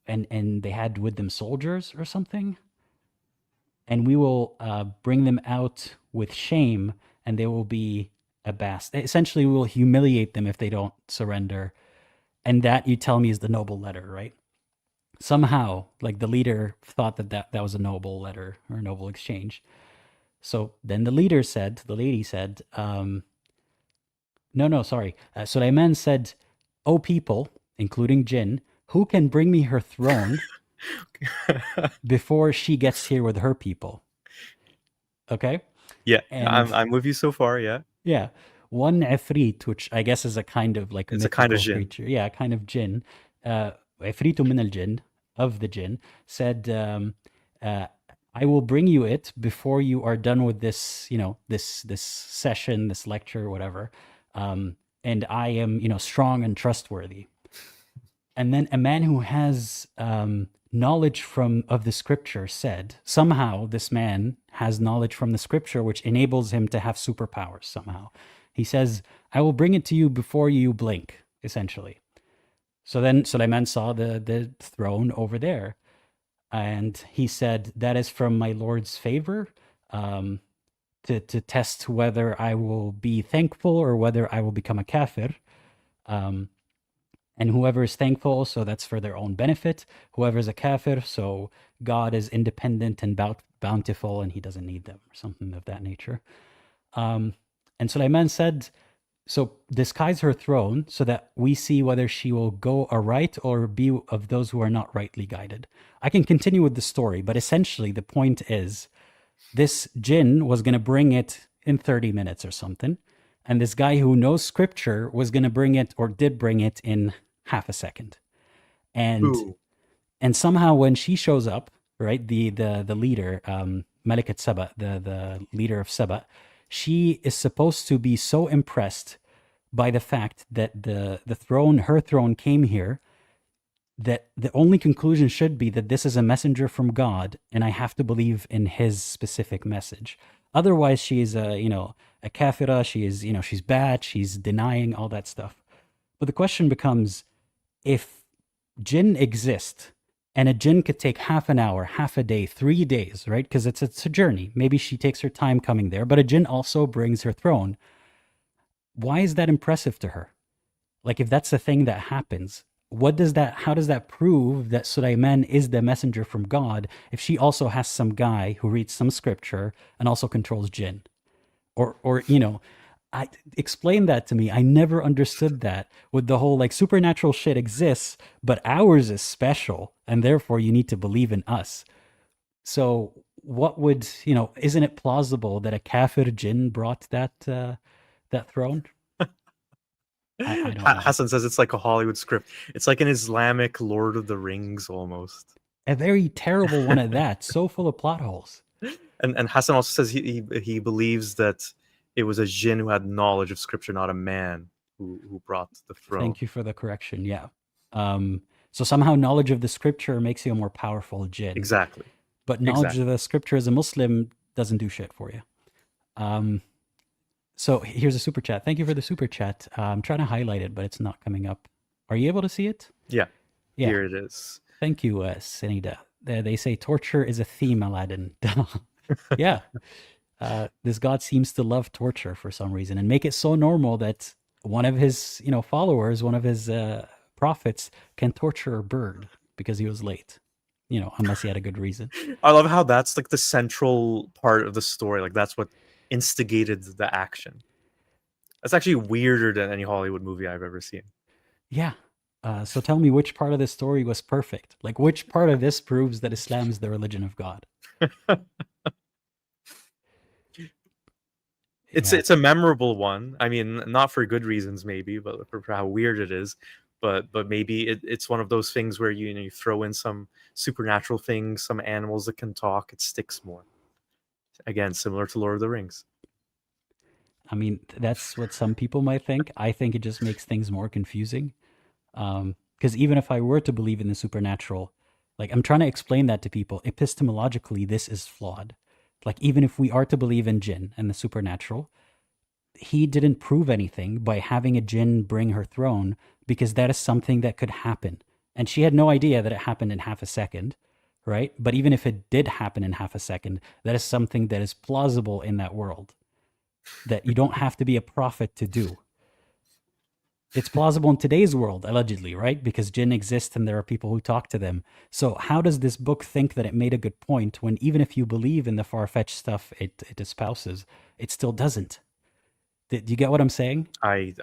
and they had with them soldiers or something. "And we will bring them out with shame, and they will be abashed." Essentially, we will humiliate them if they don't surrender. And that, you tell me, is the noble letter, right? Somehow, like the leader thought that was a noble letter or a noble exchange. So then the lady said, No, sorry. Sulaiman said, "O people, including Jinn, who can bring me her throne before she gets here with her people?" Okay? Yeah, And I'm with you so far. Yeah, yeah, one Ifrit, which I guess is a kind of like it's a kind of mythical Jinn. creature, yeah, kind of jinn, Ifritu min al jinn, of the jinn, said, uh, "I will bring you it before you are done with this, this session, this lecture, whatever. And I am, strong and trustworthy." And then a man who has knowledge from of the scripture said, somehow this man has knowledge from the scripture which enables him to have superpowers somehow. He says, "I will bring it to you before you blink," essentially. So then Suleiman saw the throne over there, and he said, "That is from my Lord's favor, um, to test whether I will be thankful or whether I will become a kafir. Um, and whoever is thankful, so that's for their own benefit. Whoever is a kafir, so God is independent and bountiful and he doesn't need them," or something of that nature. Um, and Sulaiman said, "So disguise her throne so that we see whether she will go aright or be of those who are not rightly guided." I can continue with the story, but essentially the point is this jinn was going to bring it in 30 minutes or something. And this guy who knows scripture was going to bring it, or did bring it, in half a second. And Ooh, somehow when she shows up, right, the leader, Malikat Saba, the leader of Saba, she is supposed to be so impressed by the fact that the throne, her throne, came here, that the only conclusion should be that this is a messenger from God, and I have to believe in his specific message. Otherwise, she is a kafira. She is, she's bad. She's denying all that stuff. But the question becomes, if jinn exist, and a jinn could take half an hour, half a day, 3 days, right? Because it's a journey. Maybe she takes her time coming there, but a jinn also brings her throne. Why is that impressive to her? Like, if that's the thing that happens, how does that prove that Sulaiman is the messenger from God if she also has some guy who reads some scripture and also controls jinn? Or I explain that to me. I never understood that, with the whole like supernatural shit exists, but ours is special, and therefore you need to believe in us. So what would, isn't it plausible that a kafir jinn brought that throne? I don't know. Hassan says it's like a Hollywood script. It's like an Islamic Lord of the Rings almost. A very terrible one at that, so full of plot holes. And Hassan also says he believes that it was a jinn who had knowledge of scripture, not a man who brought the throne. Thank you for the correction. Yeah. So somehow knowledge of the scripture makes you a more powerful jinn, Exactly. but knowledge Exactly. of the scripture as a Muslim doesn't do shit for you. Um, so here's a super chat. Thank you for the super chat. I'm trying to highlight it, but it's not coming up. Are you able to see it? Yeah. Yeah. Here it is. Thank you, Senida. They say torture is a theme, Aladdin. Yeah. This god seems to love torture for some reason and make it so normal that one of his, followers, one of his prophets, can torture a bird because he was late. Unless he had a good reason. I love how that's like the central part of the story. Like that's what instigated the action. That's actually weirder than any Hollywood movie I've ever seen. Yeah. So tell me, which part of the story was perfect? Like, which part of this proves that Islam is the religion of God? Yeah. It's a memorable one. I mean, not for good reasons, maybe, but for how weird it is. But maybe it's one of those things where you throw in some supernatural things, some animals that can talk. It sticks more. Again, similar to Lord of the Rings. I mean, that's what some people might think. I think it just makes things more confusing. Because even if I were to believe in the supernatural, like, I'm trying to explain that to people, epistemologically, this is flawed. Like, even if we are to believe in jinn and the supernatural, he didn't prove anything by having a jinn bring her throne, because that is something that could happen. And she had no idea that it happened in half a second, right? But even if it did happen in half a second, that is something that is plausible in that world, that you don't have to be a prophet to do. It's plausible in today's world, allegedly, right? Because jinn exist and there are people who talk to them. So how does this book think that it made a good point when, even if you believe in the far-fetched stuff it espouses, it still doesn't? Do you get what I'm saying? I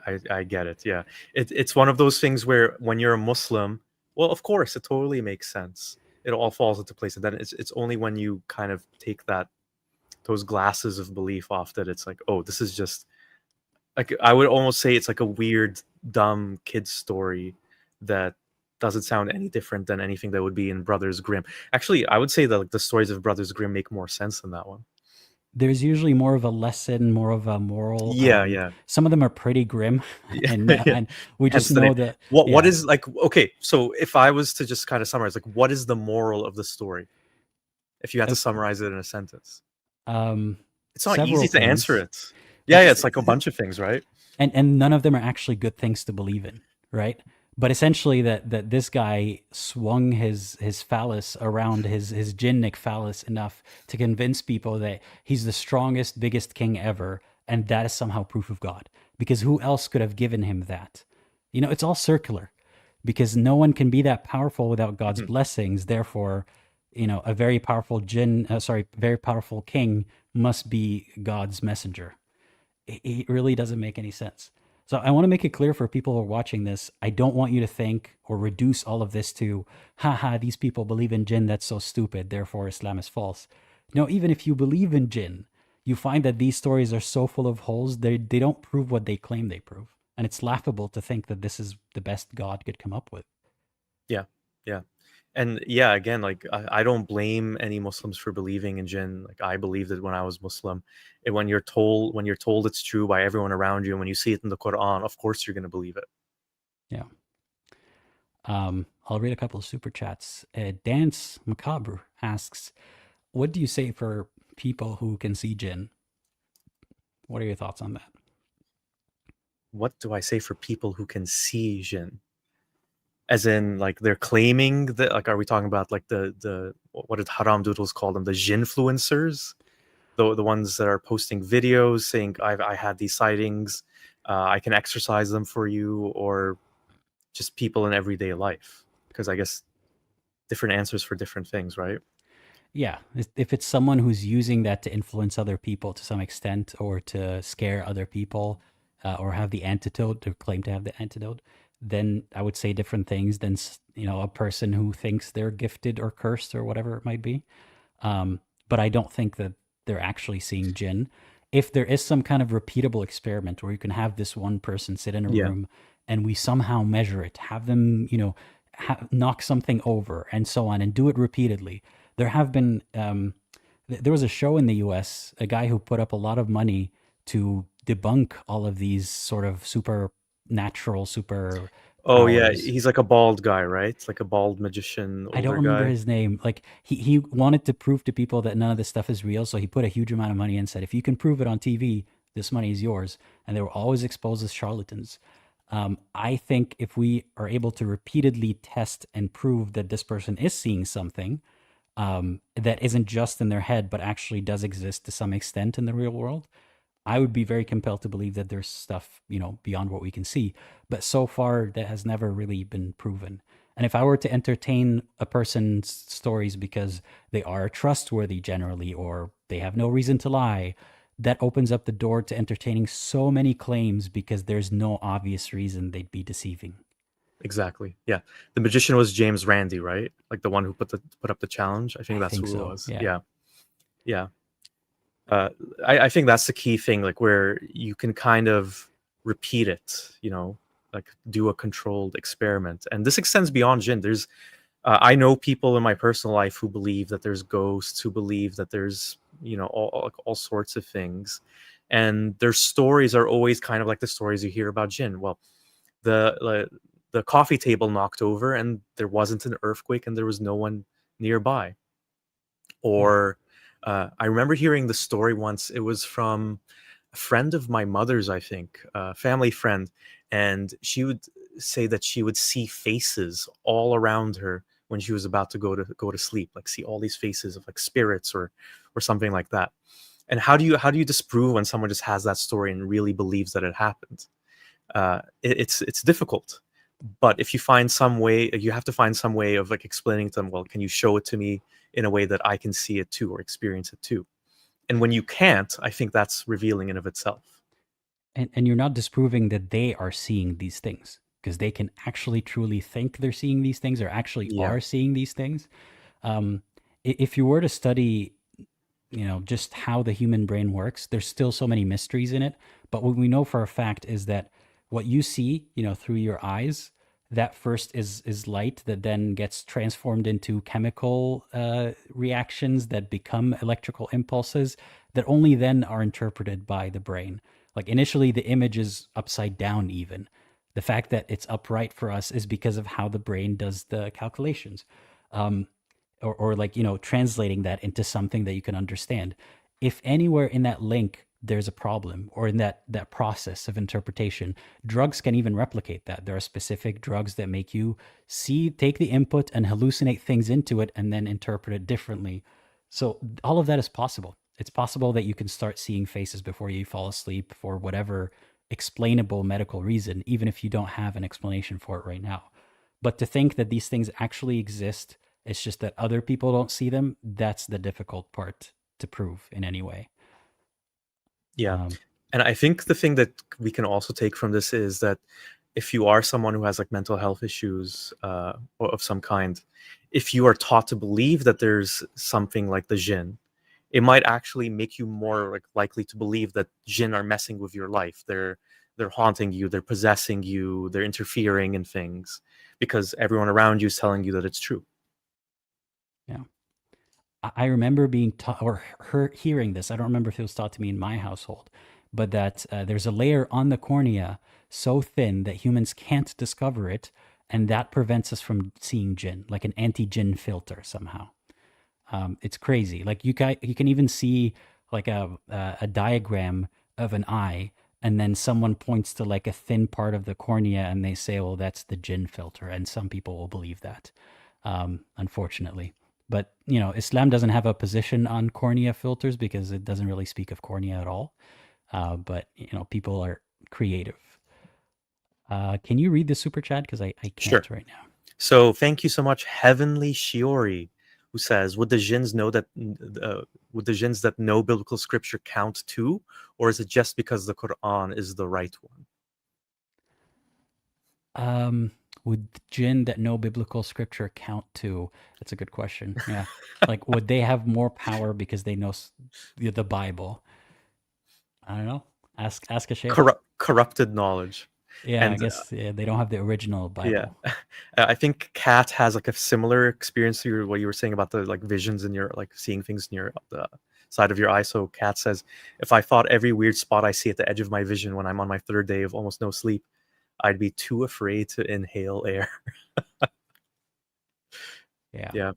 get it. Yeah, it's one of those things where when you're a Muslim, well, of course, it totally makes sense. It all falls into place, and then it's only when you kind of take those glasses of belief off that it's like, oh, this is just like, I would almost say it's like a weird, dumb kid's story that doesn't sound any different than anything that would be in Brothers Grimm. Actually, I would say that like, the stories of Brothers Grimm make more sense than that one. There's usually more of a lesson, more of a moral. Yeah, yeah. Some of them are pretty grim, Yeah, yeah. and we just Hence the name. know that. What Yeah, is like, okay, so if I was to just kind of summarize, like, what is the moral of the story? If you had to uh, summarize it in a sentence. um, It's not several easy to answer things. it. Yeah, Like, yeah, it's like a bunch of things, right? and none of them are actually good things to believe in, right? But essentially, that this guy swung his phallus around his jinnic phallus enough to convince people that he's the strongest, biggest king ever, and that is somehow proof of God. Because who else could have given him that? You know, it's all circular. Because no one can be that powerful without God's Mhm. blessings. Therefore, you know, a very powerful very powerful king must be God's messenger. It really doesn't make any sense. So I want to make it clear for people who are watching this. I don't want you to think or reduce all of this to, haha, these people believe in jinn. That's so stupid. Therefore, Islam is false. No, even if you believe in jinn, you find that these stories are so full of holes. They don't prove what they claim they prove. And it's laughable to think that this is the best God could come up with. Yeah, yeah. And yeah, again, like, I don't blame any Muslims for believing in jinn. Like, I believed it when I was Muslim. And when you're told it's true by everyone around you, and when you see it in the Quran, of course you're going to believe it. Yeah. I'll read a couple of super chats. Dance Macabre asks, what do you say for people who can see jinn? What are your thoughts on that? What do I say for people who can see jinn? As in, like, they're claiming that, like, are we talking about like the what did Haram Doodles call them? The jinfluencers, the ones that are posting videos saying, I had these sightings, I can exercise them for you, or just people in everyday life? Because I guess different answers for different things, right? Yeah, if it's someone who's using that to influence other people to some extent or to scare other people or have the antidote or claim to have the antidote, then I would say different things than, you know, a person who thinks they're gifted or cursed or whatever it might be. But I don't think that they're actually seeing jinn. If there is some kind of repeatable experiment where you can have this one person sit in a Yeah. room and we somehow measure it, have them, you know, knock something over and so on, and do it repeatedly. There have been, there was a show in the US, a guy who put up a lot of money to debunk all of these sort of supernatural, super Oh yeah, powers. he's like a bald guy, right? It's like a bald magician, I don't older remember guy. his name. Like he wanted to prove to people that none of this stuff is real, so he put a huge amount of money and said, if you can prove it on TV, this money is yours. And they were always exposed as charlatans. I think if we are able to repeatedly test and prove that this person is seeing something that isn't just in their head, but actually does exist to some extent in the real world, I would be very compelled to believe that there's stuff, you know, beyond what we can see. But so far, that has never really been proven. And if I were to entertain a person's stories because they are trustworthy generally, or they have no reason to lie, that opens up the door to entertaining so many claims because there's no obvious reason they'd be deceiving. Exactly. Yeah. The magician was James Randi, right? Like the one who put up the challenge. I think I that's think who it so. was. Yeah. Yeah. Yeah. Uh, I think that's the key thing, like, where you can kind of repeat it, like, do a controlled experiment. And this extends beyond Jinn. I know people in my personal life who believe that there's ghosts, who believe that there's, all sorts of things. And their stories are always kind of like the stories you hear about Jinn. Well, the coffee table knocked over and there wasn't an earthquake and there was no one nearby. Yeah. Or I remember hearing the story once. It was from a friend of my mother's, I think, a family friend, and she would say that she would see faces all around her when she was about to go to sleep, like see all these faces of like spirits or something like that. And how do you disprove when someone just has that story and really believes that it happened? It's difficult, but if you find some way, you have to find some way of like explaining to them, well, can you show it to me in a way that I can see it too or experience it too? And when you can't, I think that's revealing in of itself. And you're not disproving that they are seeing these things, because they can actually truly think they're seeing these things, or actually Yeah. are seeing these things. Um, if you were to study, just how the human brain works, there's still so many mysteries in it. But what we know for a fact is that what you see, through your eyes, that first is light that then gets transformed into chemical reactions that become electrical impulses that only then are interpreted by the brain. Like initially, the image is upside down, even. The fact that it's upright for us is because of how the brain does the calculations. Um, or like, translating that into something that you can understand. If anywhere in that link there's a problem, or in that process of interpretation, drugs can even replicate that. There are specific drugs that make you take the input and hallucinate things into it and then interpret it differently. So all of that is possible. It's possible that you can start seeing faces before you fall asleep for whatever explainable medical reason, even if you don't have an explanation for it right now. But to think that these things actually exist, it's just that other people don't see them, that's the difficult part to prove in any way. Yeah. Um, And I think the thing that we can also take from this is that if you are someone who has like mental health issues of some kind, if you are taught to believe that there's something like the Jinn, it might actually make you more like likely to believe that Jinn are messing with your life. They're haunting you, they're possessing you, they're interfering in things because everyone around you is telling you that it's true. yeah. I remember being taught, or hearing this. I don't remember if it was taught to me in my household, but that there's a layer on the cornea so thin that humans can't discover it, and that prevents us from seeing jinn, like an anti-jinn filter somehow. It's crazy. Like you can even see like a diagram of an eye, and then someone points to like a thin part of the cornea, and they say, "Well, that's the Jinn filter," and some people will believe that, unfortunately. But Islam doesn't have a position on cornea filters because it doesn't really speak of cornea at all. But people are creative. Can you read the super chat? Because I Sure. can't right now. So thank you so much, Heavenly Shiori, who says, "Would the jinns know that? Would the jinns that know biblical scripture count too, or is it just because the Quran is the right one?" Um, would jinn that know biblical scripture count to? That's a good question. Yeah. Like, would they have more power because they know the Bible? I don't know. Ask a sheikh. Corrupted knowledge, Yeah, I and guess they don't have the original yeah, Bible. I think Kat has like a similar experience to what you were saying about the like visions in your like seeing things near the side of your eye. So Kat says, "If I thought every weird spot I see at the edge of my vision when I'm on my third day of almost no sleep, I'd be too afraid to inhale air." Yeah. Yeah,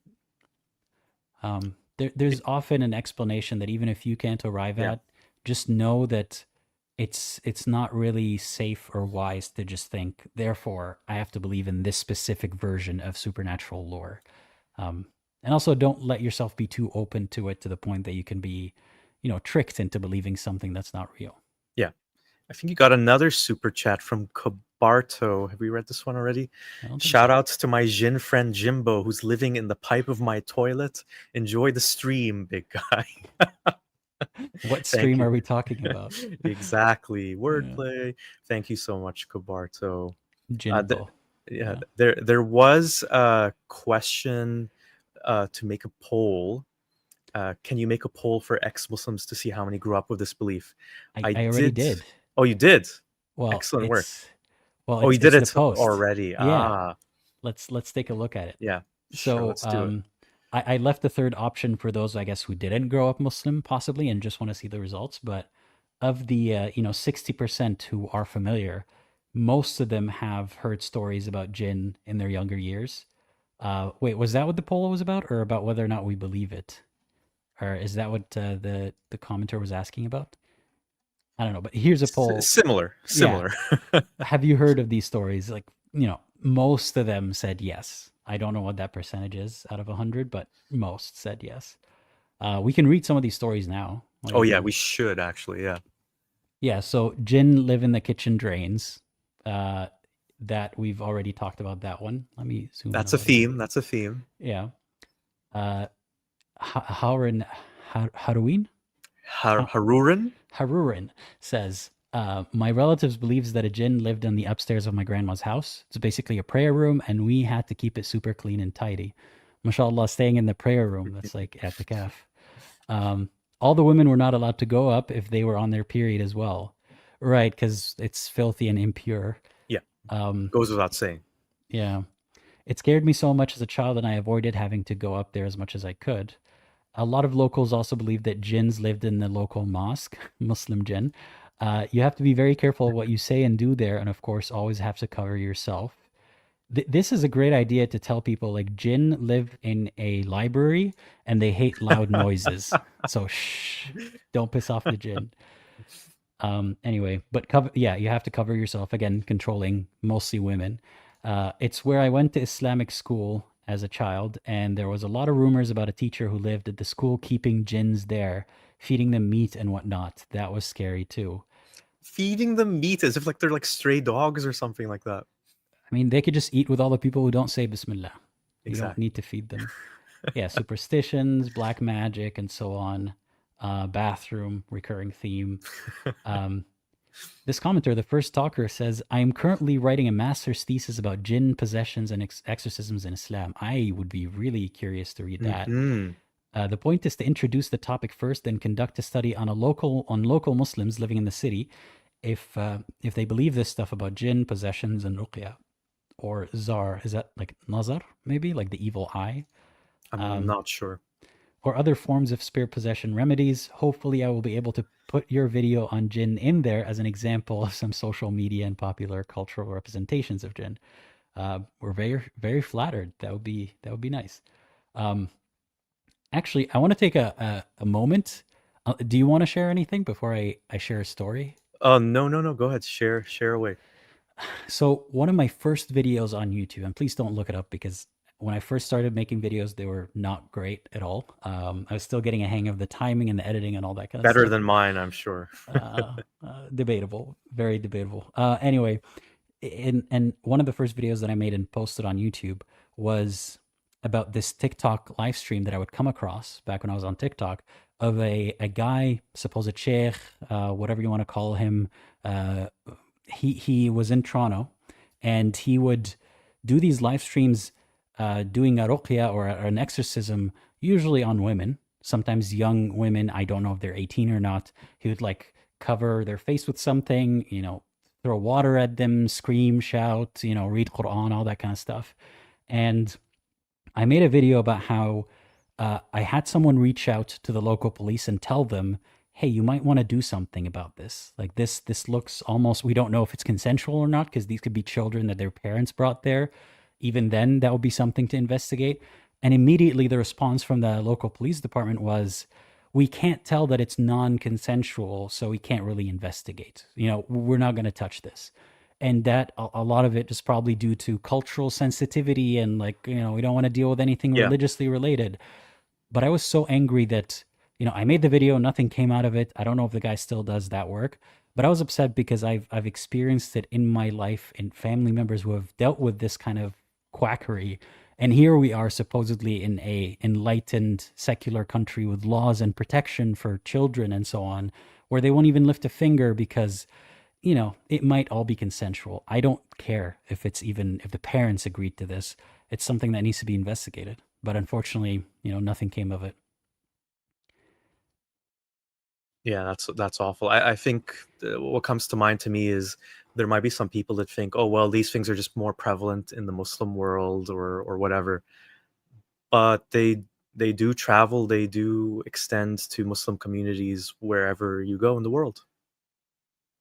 There's often an explanation that even if you can't arrive yeah, at, just know that it's not really safe or wise to just think, therefore, I have to believe in this specific version of supernatural lore. Um, and also, don't let yourself be too open to it to the point that you can be, tricked into believing something that's not real. yeah. I think you got another super chat from Kobarto. Have we read this one already? I don't think Shout so. outs to my Jin friend Jimbo, who's living in the pipe of my toilet. Enjoy the stream, big guy. What Thank stream you. are we talking about? Exactly. Yeah. Wordplay. Thank you so much, Kobarto. Uh, th- Jinbo. yeah, Yeah. there was a question to make a poll. Can you make a poll for ex-Muslims to see how many grew up with this belief? I I already did. did. Oh, you did. Well, Excellent work. it's well, Oh, you did it's the it post. already. Yeah. Ah, Let's take a look at it. yeah. Sure, So let's do it. I left the third option for those, I guess, who didn't grow up Muslim, possibly, and just want to see the results. But of the 60% who are familiar, most of them have heard stories about jinn in their younger years. Wait, was that what the poll was about, or about whether or not we believe it? Or is that what the commenter was asking about? I don't know, but here's a poll. Similar, Yeah, similar. have you heard of these stories? Like, most of them said yes. I don't know what that percentage is out of 100, but most said yes. We can read some of these stories now. Like Oh I yeah, can, we should actually. Yeah, yeah. So jinn live in the kitchen drains. Uh, that we've already talked about that one. Let me zoom in a that's a little bit. theme. That's a theme. Yeah. Uh, Howrin Haruin Harurin. Harurin says My relatives believes that a jinn lived in the upstairs of my grandma's house. It's basically a prayer room, and we had to keep it super clean and tidy. Mashallah, staying in the prayer room, that's like i'tikaf. Um, all the women were not allowed to go up if they were on their period as well. Right, because it's filthy and impure. Yeah, Um, goes without saying. yeah. It scared me so much as a child, and I avoided having to go up there as much as I could. A lot of locals also believe that jinns lived in the local mosque, Muslim jinn. You have to be very careful what you say and do there, and of course, always have to cover yourself. This is a great idea to tell people like jinn live in a library and they hate loud noises. So shh, don't piss off the jinn. Anyway, but cover, yeah, you have to cover yourself again, controlling mostly women. It's where I went to Islamic school as a child, and there was a lot of rumors about a teacher who lived at the school keeping jinns there, feeding them meat and whatnot. That was scary too. Feeding them meat as if like they're like stray dogs or something like that. I mean, they could just eat with all the people who don't say Bismillah. You don't Exactly. need to feed them. Yeah, superstitions, black magic, and so on. Bathroom, recurring theme. Um, This commenter, the first talker, says, I am currently writing a master's thesis about jinn possessions and exorcisms in Islam. I would be really curious to read that. Hmm. The point is to introduce the topic first, then conduct a study on local Muslims living in the city, if they believe this stuff about jinn possessions and ruqya or zar. Is that like nazar, maybe like the evil eye? I'm Um, not sure. or other forms of spirit possession remedies. Hopefully, I will be able to put your video on Jinn in there as an example of some social media and popular cultural representations of Jinn. We're very flattered. That would be nice. Um, Actually, I want to take a moment. Do you want to share anything before I share a story? Oh, no, no, no. Go ahead. Share away. So one of my first videos on YouTube, and please don't look it up because when I first started making videos, they were not great at all. I was still getting a hang of the timing and the editing and all that kind of Better stuff. than mine, I'm sure. Debatable, very debatable. Anyway, and one of the first videos that I made and posted on YouTube was about this TikTok live stream that I would come across back when I was on TikTok of a guy, supposed sheikh, whatever you want to call him. Uh, he was in Toronto, and he would do these live streams, doing a ruqya or an exorcism, usually on women, sometimes young women. I don't know if they're 18 or not. He would like cover their face with something, throw water at them, scream, shout, read Quran, all that kind of stuff. And I made a video about how I had someone reach out to the local police and tell them, "Hey, you might want to do something about this. Like this looks almost. We don't know if it's consensual or not because these could be children that their parents brought there. Even then, that would be something to investigate." And immediately, the response from the local police department was, "We can't tell that it's non-consensual, so we can't really investigate. We're not going to touch this." And that a lot of it is probably due to cultural sensitivity and like we don't want to deal with anything Yeah. religiously related. But I was so angry that I made the video, nothing came out of it. I don't know if the guy still does that work, but I was upset because I've experienced it in my life and family members who have dealt with this kind of quackery. And here we are supposedly in a enlightened secular country with laws and protection for children and so on, where they won't even lift a finger because it might all be consensual. I don't care if the parents agreed to this. It's something that needs to be investigated. But unfortunately, nothing came of it. Yeah, that's awful. I think what comes to mind to me is there might be some people that think, oh well, these things are just more prevalent in the Muslim world or whatever. But they do travel, they do extend to Muslim communities wherever you go in the world.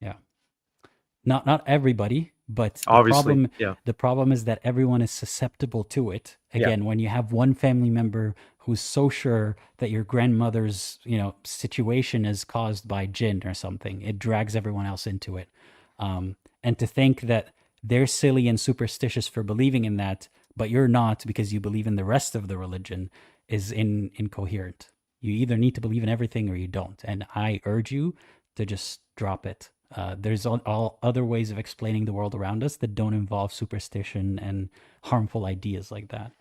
Yeah. Not everybody, but the Obviously, problem yeah, the problem is that everyone is susceptible to it. yeah, Again, when you have one family member who's so sure that your grandmother's, situation is caused by jinn or something, it drags everyone else into it. And to think that they're silly and superstitious for believing in that, but you're not because you believe in the rest of the religion is incoherent. You either need to believe in everything or you don't. And I urge you to just drop it. There's all other ways of explaining the world around us that don't involve superstition and harmful ideas like that.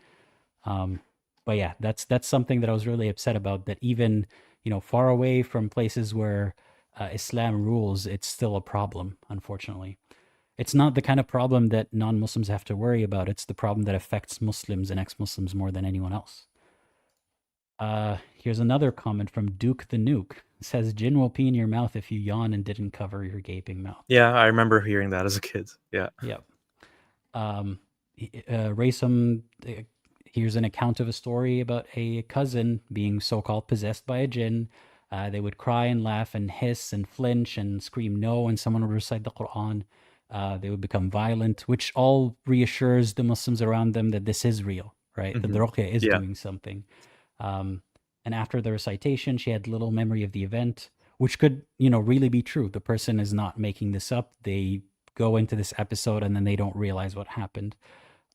But yeah, that's something that I was really upset about. That even far away from places where Islam rules, it's still a problem, unfortunately. It's not the kind of problem that non-Muslims have to worry about. It's the problem that affects Muslims and ex-Muslims more than anyone else. Here's another comment from Duke the Nuke. It says, Jinn will pee in your mouth if you yawn and didn't cover your gaping mouth. Yeah, I remember hearing that as a kid. Yeah. Yep. Raysum, here's an account of a story about a cousin being so-called possessed by a jinn. They would cry and laugh and hiss and flinch and scream no when someone would recite the Quran. They would become violent, which all reassures the Muslims around them that this is real, right? That the ruqya is Yeah. doing something. And after the recitation, she had little memory of the event, which could, really be true. The person is not making this up. They go into this episode and then they don't realize what happened.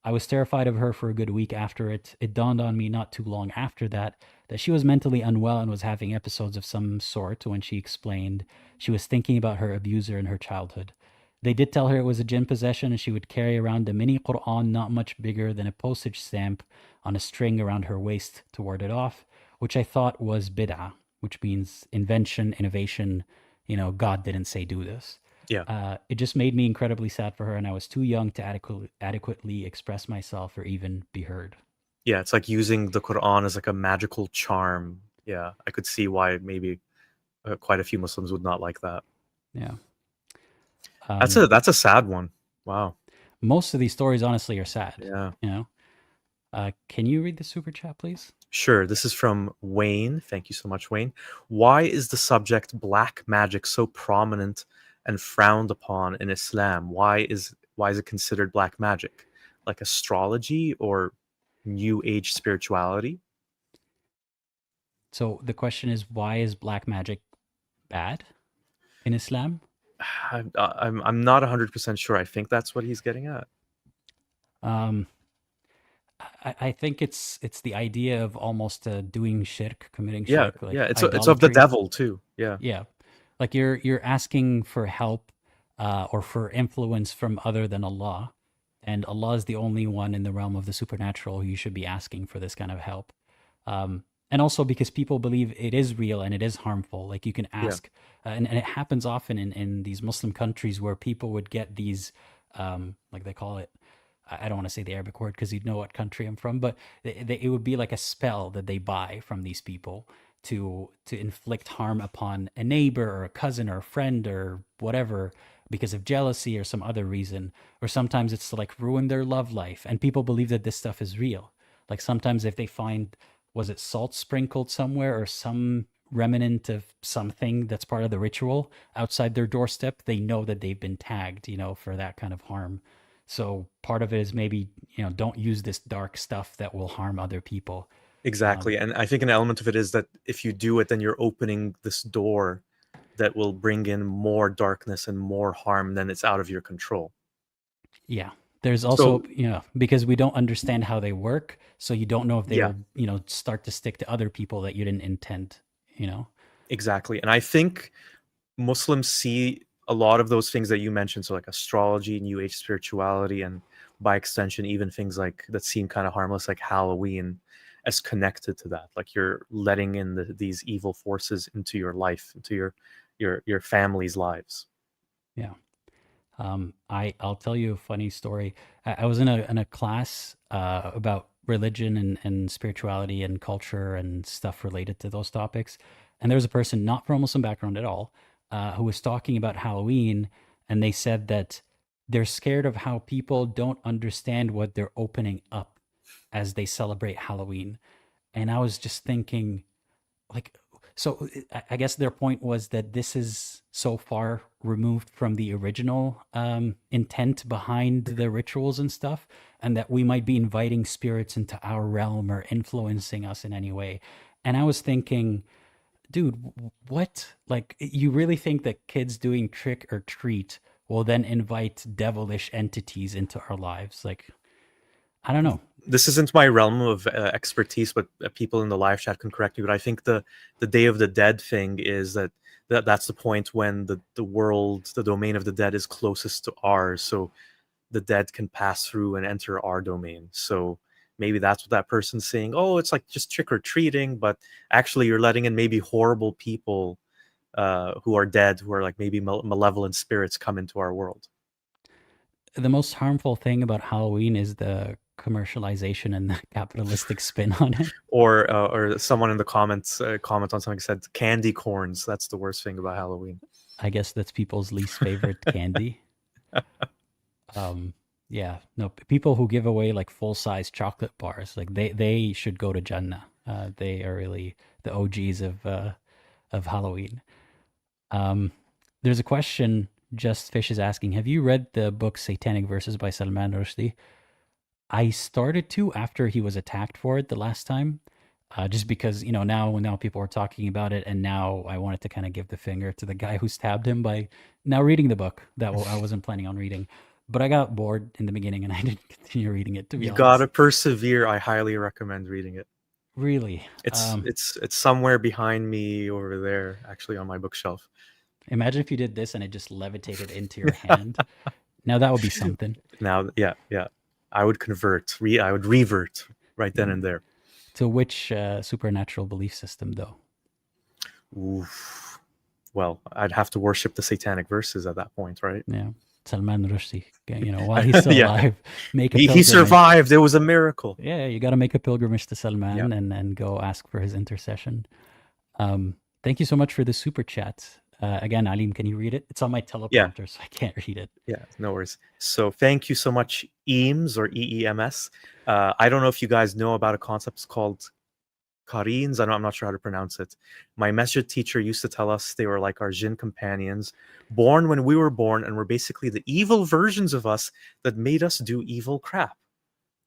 I was terrified of her for a good week after it. It dawned on me not too long after that she was mentally unwell and was having episodes of some sort when she explained she was thinking about her abuser in her childhood. They did tell her it was a jinn possession and she would carry around a mini Quran not much bigger than a postage stamp on a string around her waist to ward it off, which I thought was bid'ah, which means invention, innovation. God didn't say do this. Yeah. It just made me incredibly sad for her, and I was too young to adequately express myself or even be heard. Yeah, it's like using the Quran as like a magical charm. Yeah, I could see why maybe quite a few Muslims would not like that. Yeah. That's a sad one. Wow. Most of these stories, honestly, are sad. Yeah. Can you read the super chat, please? Sure. This is from Wayne. Thank you so much, Wayne. Why is the subject black magic so prominent and frowned upon in Islam? Why is it considered black magic? Like astrology or new age spirituality? So the question is, why is black magic bad in Islam? I'm not 100% sure. I think that's what he's getting at. I think it's the idea of almost doing shirk, committing Yeah, shirk, like yeah. It's of the idolatry. devil too. Yeah. Yeah, like you're asking for help or for influence from other than Allah, and Allah is the only one in the realm of the supernatural who you should be asking for this kind of help. And also because people believe it is real and it is harmful. Like you can ask, and it happens often in these Muslim countries where people would get these, like they call it, I don't want to say the Arabic word because you'd know what country I'm from, but it would be like a spell that they buy from these people to inflict harm upon a neighbor or a cousin or a friend or whatever because of jealousy or some other reason. Or sometimes it's to like ruin their love life. And people believe that this stuff is real. Like sometimes if they find, was it salt sprinkled somewhere or some remnant of something that's part of the ritual outside their doorstep, they know that they've been tagged, for that kind of harm. So part of it is maybe, don't use this dark stuff that will harm other people. Exactly. And I think an element of it is that if you do it, then you're opening this door that will bring in more darkness and more harm than it's out of your control. Yeah. There's also, So because we don't understand how they work, so you don't know if they yeah, will, start to stick to other people that you didn't intend, exactly. And I think Muslims see a lot of those things that you mentioned, so like astrology, new age spirituality, and by extension, even things like that seem kind of harmless, like Halloween, as connected to that. Like you're letting in these evil forces into your life, into your family's lives. Yeah. I'll tell you a funny story. I was in a class about religion and spirituality and culture and stuff related to those topics, and there was a person not from a Muslim background at all who was talking about Halloween, and they said that they're scared of how people don't understand what they're opening up as they celebrate Halloween, and I was just thinking, like, so I guess their point was that this is so far removed from the original intent behind the rituals and stuff, and that we might be inviting spirits into our realm or influencing us in any way. And I was thinking, dude, what? Like, you really think that kids doing trick or treat will then invite devilish entities into our lives? Like, I don't know. This isn't my realm of expertise, but people in the live chat can correct me. But I think the Day of the Dead thing is that's the point when the world, the domain of the dead, is closest to ours, so the dead can pass through and enter our domain. So maybe that's what that person's saying. Oh, it's like just trick or treating, but actually you're letting in maybe horrible people who are dead, who are like maybe malevolent spirits come into our world. The most harmful thing about Halloween is the commercialization and the capitalistic spin on it. Or someone in the comments comment on something said candy corns. That's the worst thing about Halloween. I guess that's people's least favorite candy. Yeah, no, people who give away like full size chocolate bars, like they should go to Jannah. They are really the OGs of Halloween. Um, there's a question. Just Fish is asking, have you read the book Satanic Verses by Salman Rushdie? I started to after he was attacked for it the last time, just because now people are talking about it, and now I wanted to kind of give the finger to the guy who stabbed him by now reading the book that I wasn't planning on reading, but I got bored in the beginning and I didn't continue reading it, to be You honest. gotta persevere. I highly recommend reading it. Really, It's somewhere behind me over there, actually on my bookshelf. imagine if you did this and it just levitated into your hand. Now that would be something. Now, yeah, I would convert. I would revert right then and there. To which supernatural belief system, though? Oof. Well, I'd have to worship the Satanic Verses at that point, right? Yeah, Salman Rushdie. While he's still Yeah. alive, make a He pilgrimage. survived. It was a miracle. Yeah, you got to make a pilgrimage to Salman Yeah. and go ask for his intercession. Thank you so much for the super chat. Again, Alim, can you read it? It's on my teleprompter, so I can't read it. Yeah, no worries. So thank you so much, Eames or EEMS. I don't know if you guys know about a concept called Karins. I'm not sure how to pronounce it. My masjid teacher used to tell us they were like our Jinn companions, born when we were born, and were basically the evil versions of us that made us do evil crap.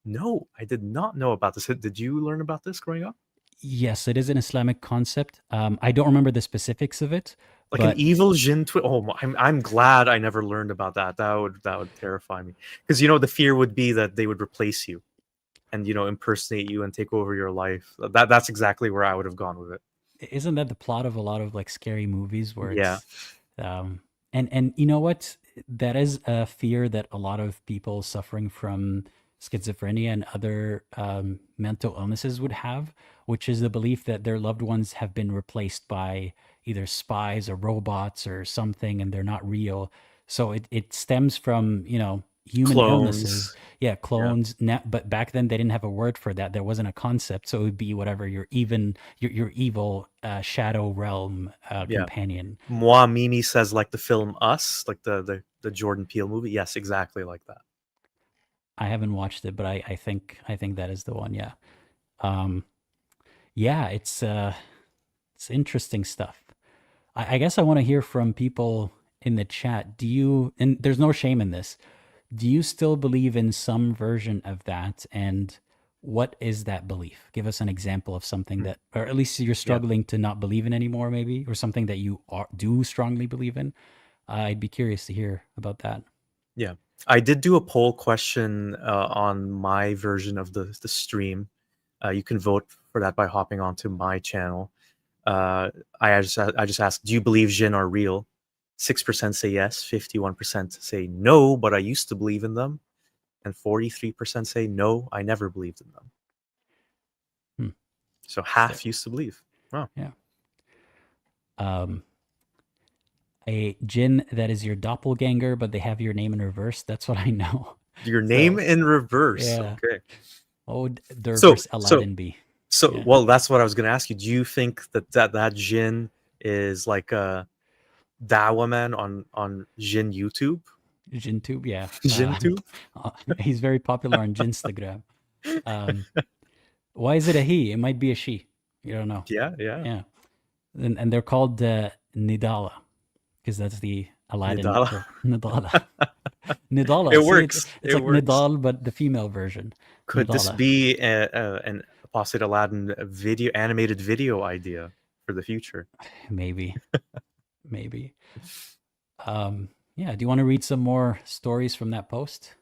No, I did not know about this. Did you learn about this growing up? Yes, it is an Islamic concept. I don't remember the specifics of it, Like but an evil Jinn twin. Oh, I'm glad I never learned about that. That would terrify me, because the fear would be that they would replace you and impersonate you and take over your life. That's exactly where I would have gone with it. isn't that the plot of a lot of like scary movies where Yeah. it's and you know what? That is a fear that a lot of people suffering from schizophrenia and other mental illnesses would have, which is the belief that their loved ones have been replaced by either spies or robots or something, and they're not real. So it stems from human illnesses. Clones. Yeah, clones. But back then they didn't have a word for that. There wasn't a concept, so it would be whatever your evil shadow realm companion. Moi Mimi says like the film Us, like the Jordan Peele movie. Yes, exactly like that. I haven't watched it, but I think that is the one. Yeah, yeah. It's interesting stuff. I guess I want to hear from people in the chat. Do you? And there's no shame in this. Do you still believe in some version of that? And what is that belief? Give us an example of something that, or at least you're struggling to not believe in anymore, maybe, or something that you do strongly believe in. I'd be curious to hear about that. Yeah, I did do a poll question on my version of the stream. You can vote for that by hopping onto my channel. I just asked, do you believe Jinn are real? 6% say yes, 51% say no, but I used to believe in them, and 43% say no, I never believed in them. So half used to believe. Wow. Yeah. A Jinn that is your doppelganger, but they have your name in reverse. That's what I know. Your name in reverse. Yeah. Okay. What would the reverse Aladdin be? So, yeah. Well, that's what I was going to ask you. Do you think that Jinn is like a Dawa man on Jinn YouTube? JinnTube, yeah. JinnTube? He's very popular on Jinstagram. Why is it a he? It might be a she. You don't know. Yeah. And they're called Nidala, because that's the Aladdin. Nidala. Nidala. It works. It's like works. Nidal, but the female version. Could Nidala. This be an Apostate Aladdin animated video idea for the future? Maybe. Maybe. Yeah. Do you want to read some more stories from that post?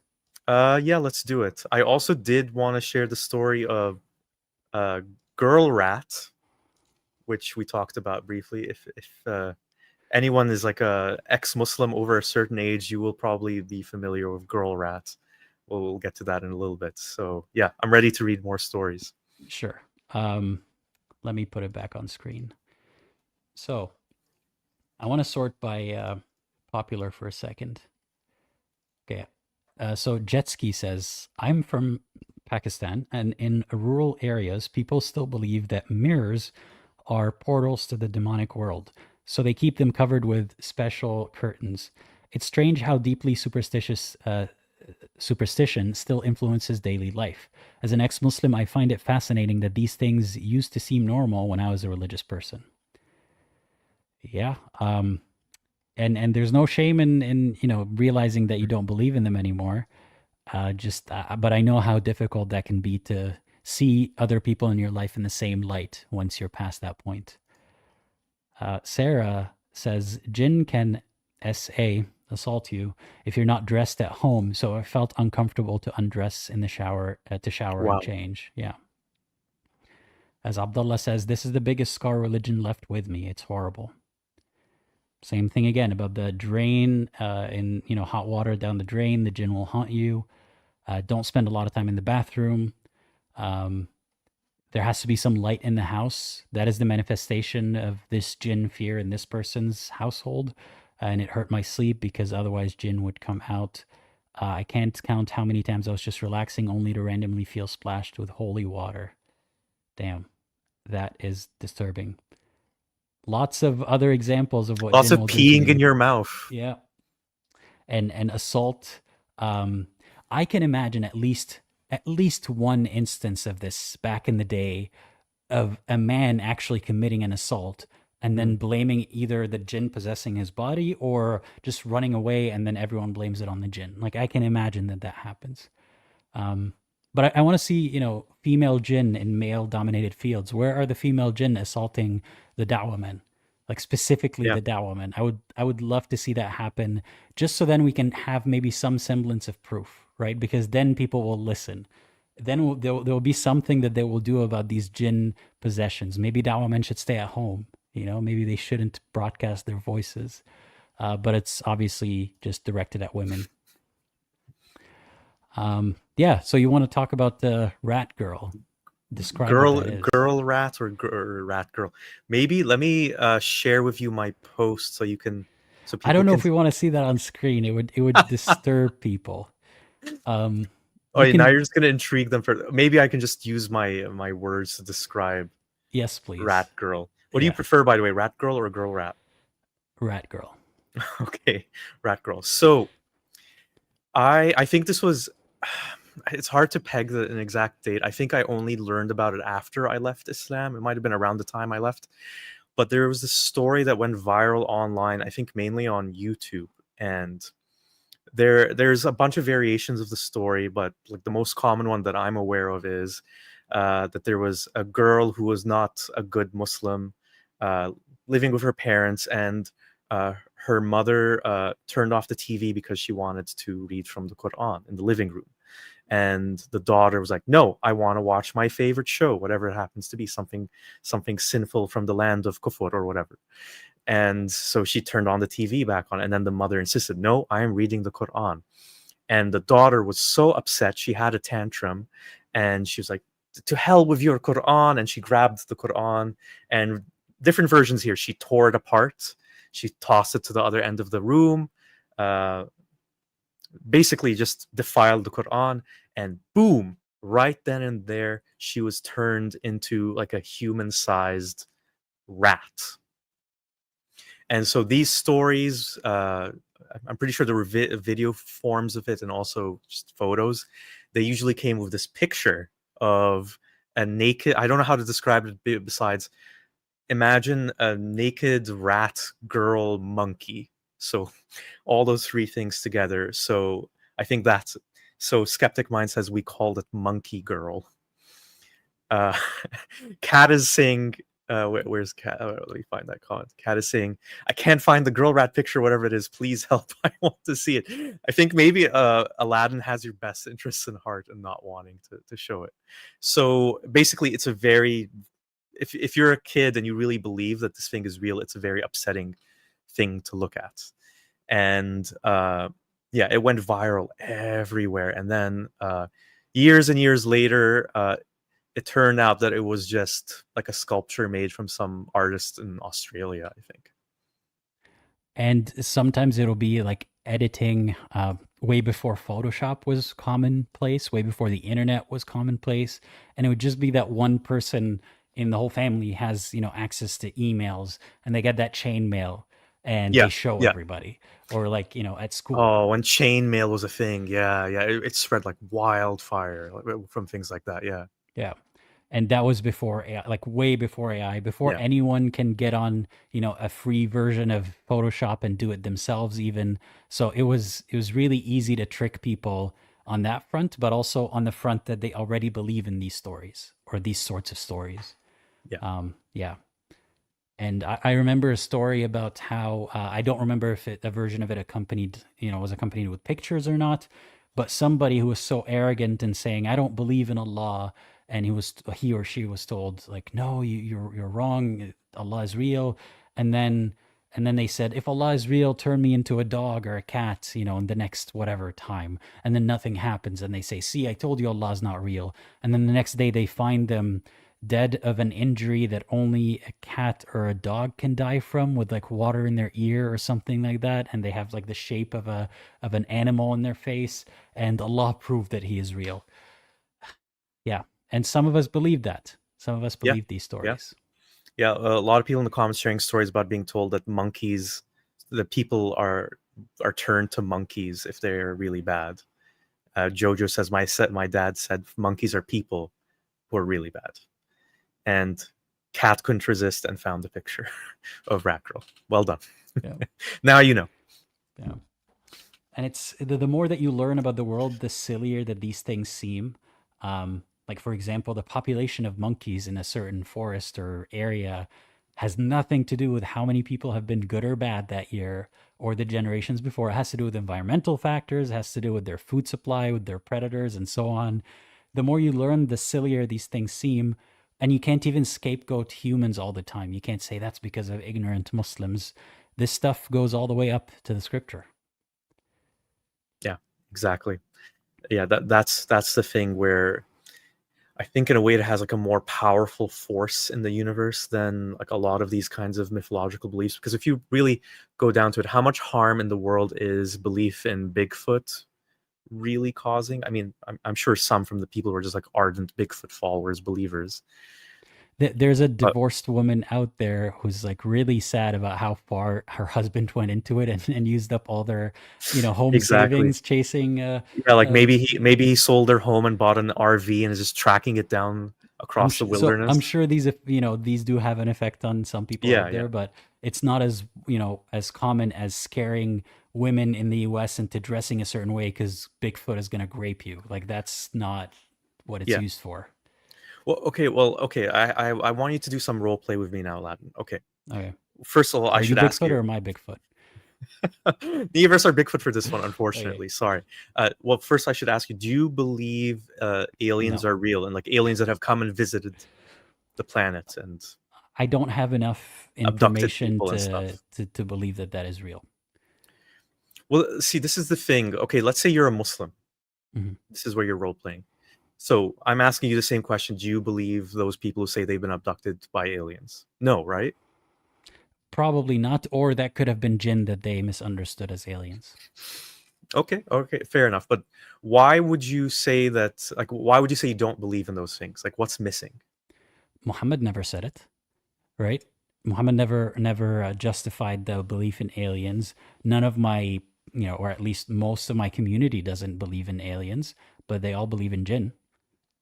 Yeah, let's do it. I also did want to share the story of Girl Rat, which we talked about briefly. If anyone is like a ex-Muslim over a certain age, you will probably be familiar with Girl Rat. We'll get to that in a little bit. So yeah, I'm ready to read more stories. Sure. Let me put it back on screen. So I want to sort by popular for a second. Okay. So Jetski says, I'm from Pakistan, and in rural areas, people still believe that mirrors are portals to the demonic world. So they keep them covered with special curtains. It's strange how deeply superstition still influences daily life. As an ex Muslim, I find it fascinating that these things used to seem normal when I was a religious person. Yeah. And there's no shame in realizing that you don't believe in them anymore. But I know how difficult that can be to see other people in your life in the same light once you're past that point. Sarah says, Jinn can assault you if you're not dressed at home. So I felt uncomfortable to undress in the shower, to shower and Wow. change. Yeah. As Abdullah says, this is the biggest scar religion left with me. It's horrible. Same thing again about the drain, in hot water down the drain. The Jinn will haunt you. Don't spend a lot of time in the bathroom. Um, there has to be some light in the house. That is the manifestation of this Jinn fear in this person's household. And it hurt my sleep because otherwise Jinn would come out. I can't count how many times I was just relaxing only to randomly feel splashed with holy water. Damn, that is disturbing. Lots of other examples of what Lots Jinn of will do to peeing in you. your mouth. Yeah. And assault. Um, I can imagine at least one instance of this back in the day of a man actually committing an assault and then Mm. blaming either the Jinn possessing his body or just running away, and then everyone blames it on the Jinn. Like, I can imagine that happens. Um, but I want to see, female Jinn in male dominated fields. Where are the female Jinn assaulting the Dawah men? Like, specifically Yeah. the Dawah men. I would love to see that happen, just so then we can have maybe some semblance of proof, right? Because then people will listen. Then there will be something that they will do about these Jinn possessions. Maybe Dawah men should stay at home. Maybe they shouldn't broadcast their voices. But it's obviously just directed at women. Yeah, so you want to talk about the rat girl? Describe what Girl, that is. girl rat or rat girl. Maybe let me share with you my post so you can, so I people don't know can. if we want to see that on screen. It would disturb people. Um, Oh, you now can you're just gonna intrigue them further. Maybe I can just use my words to describe yes, please. rat girl. What do you Yeah, prefer, by the way, rat girl or girl rat? rat girl. Okay, rat girl. So I think this was. It's hard to peg an exact date. I think I only learned about it after I left Islam. It might have been around the time I left, but there was this story that went viral online. I think mainly on YouTube, and there's a bunch of variations of the story, but like the most common one that I'm aware of is that there was a girl who was not a good Muslim, uh, living with her parents, and her mother turned off the TV because she wanted to read from the Quran in the living room. And the daughter was like, no, I want to watch my favorite show, whatever it happens to be, something sinful from the land of kufr or whatever. And so she turned on the TV back on, and then the mother insisted, no, I am reading the Quran. And the daughter was so upset, she had a tantrum, and she was like, to hell with your Quran. And she grabbed the Quran, and different versions here. She tore it apart, she tossed it to the other end of the room, uh, basically just defiled the Quran, and boom, right then and there, she was turned into like a human sized rat. And so these stories, I'm pretty sure there were video forms of it and also just photos. They usually came with this picture of a naked, I don't know how to describe it besides imagine a naked rat girl monkey. So all those three things together. So I think that's, so Skeptic Mind says we called it Monkey Girl. Uh, Cat is saying, where's Cat? Let me find that comment. Cat is saying, I can't find the girl rat picture, whatever it is. Please help. I want to see it. I think maybe Aladdin has your best interests in heart and not wanting to show it. So basically, it's a very, if you're a kid and you really believe that this thing is real, it's a very upsetting thing to look at. And yeah, it went viral everywhere. And then years and years later, it turned out that it was just like a sculpture made from some artist in Australia, I think. And sometimes it'll be like editing way before Photoshop was commonplace, way before the internet was commonplace. And it would just be that one person in the whole family has, access to emails, and they get that chain mail and they Yeah, show yeah. everybody. Or like, at school. Oh, when chain mail was a thing, yeah, yeah, it spread like wildfire from things like that. Yeah, Yeah. And that was before AI, like way before AI, before yeah, anyone can get on, a free version of Photoshop and do it themselves even. So it was really easy to trick people on that front, but also on the front that they already believe in these stories or these sorts of stories. yeah, Yeah. And I remember a story about how I don't remember if a version of it accompanied, was accompanied with pictures or not, but somebody who was so arrogant and saying, "I don't believe in Allah," and he or she was told like, "No, you're wrong. Allah is real," and then they said, "If Allah is real, turn me into a dog or a cat, in the next whatever time," and then nothing happens, and they say, "See, I told you Allah is not real," and then the next day they find them dead of an injury that only a cat or a dog can die from, with like water in their ear or something like that, and they have like the shape of an animal in their face, and Allah proved that he is real. Yeah. And some of us believe that. Some of us yeah, believe these yeah, stories. yeah. A lot of people in the comments sharing stories about being told that that people are turned to monkeys if they're really bad. Jojo says my dad said monkeys are people who are really bad, and Cat couldn't resist and found a picture of Rat Girl. Well done. Yeah. Now you know. Yeah. And it's the more that you learn about the world, the sillier that these things seem. Like, for example, the population of monkeys in a certain forest or area has nothing to do with how many people have been good or bad that year or the generations before. It has to do with environmental factors, it has to do with their food supply, with their predators, and so on. The more you learn, the sillier these things seem. And you can't even scapegoat humans all the time. You can't say that's because of ignorant Muslims. This stuff goes all the way up to the scripture. Yeah, exactly. Yeah, that's the thing where I think in a way it has like a more powerful force in the universe than like a lot of these kinds of mythological beliefs. Because if you really go down to it, how much harm in the world is belief in Bigfoot really causing? I mean, I'm sure some from the people who are just like ardent Bigfoot followers, believers. There's a But divorced woman out there who's like really sad about how far her husband went into it, and used up all their, home exactly. savings chasing. Yeah, like Uh, maybe he sold their home and bought an RV and is just tracking it down across the I'm wilderness. sure these do have an effect on some people Yeah, out yeah, there, but it's not as as common as scaring women in the U.S. into dressing a certain way because Bigfoot is gonna grape you. Like, that's not what it's yeah. used for. Well, okay. I want you to do some role play with me now, Aladdin. Okay. Okay, First of all, I are you should ask Bigfoot you. or am I Bigfoot? Neither of us are Bigfoot for this one, Okay, unfortunately. Sorry. Well, first I should ask you: do you believe aliens no. are real and like aliens that have come and visited the planet and I don't have enough abducted information people and to stuff? believe that that is real. Well, see, this is the thing. Okay, let's say you're a Muslim. Mhm. This is where you're role playing. So I'm asking you the same question. Do you believe those people who say they've been abducted by aliens? No, right? Probably not, or that could have been Jinn that they misunderstood as aliens. Okay, okay, fair enough. But why would you say that? Like, why would you say you don't believe in those things? Like, what's missing? Muhammad never said it, right? Muhammad never justified the belief in aliens. None of my, or at least most of my community doesn't believe in aliens, but they all believe in Jinn.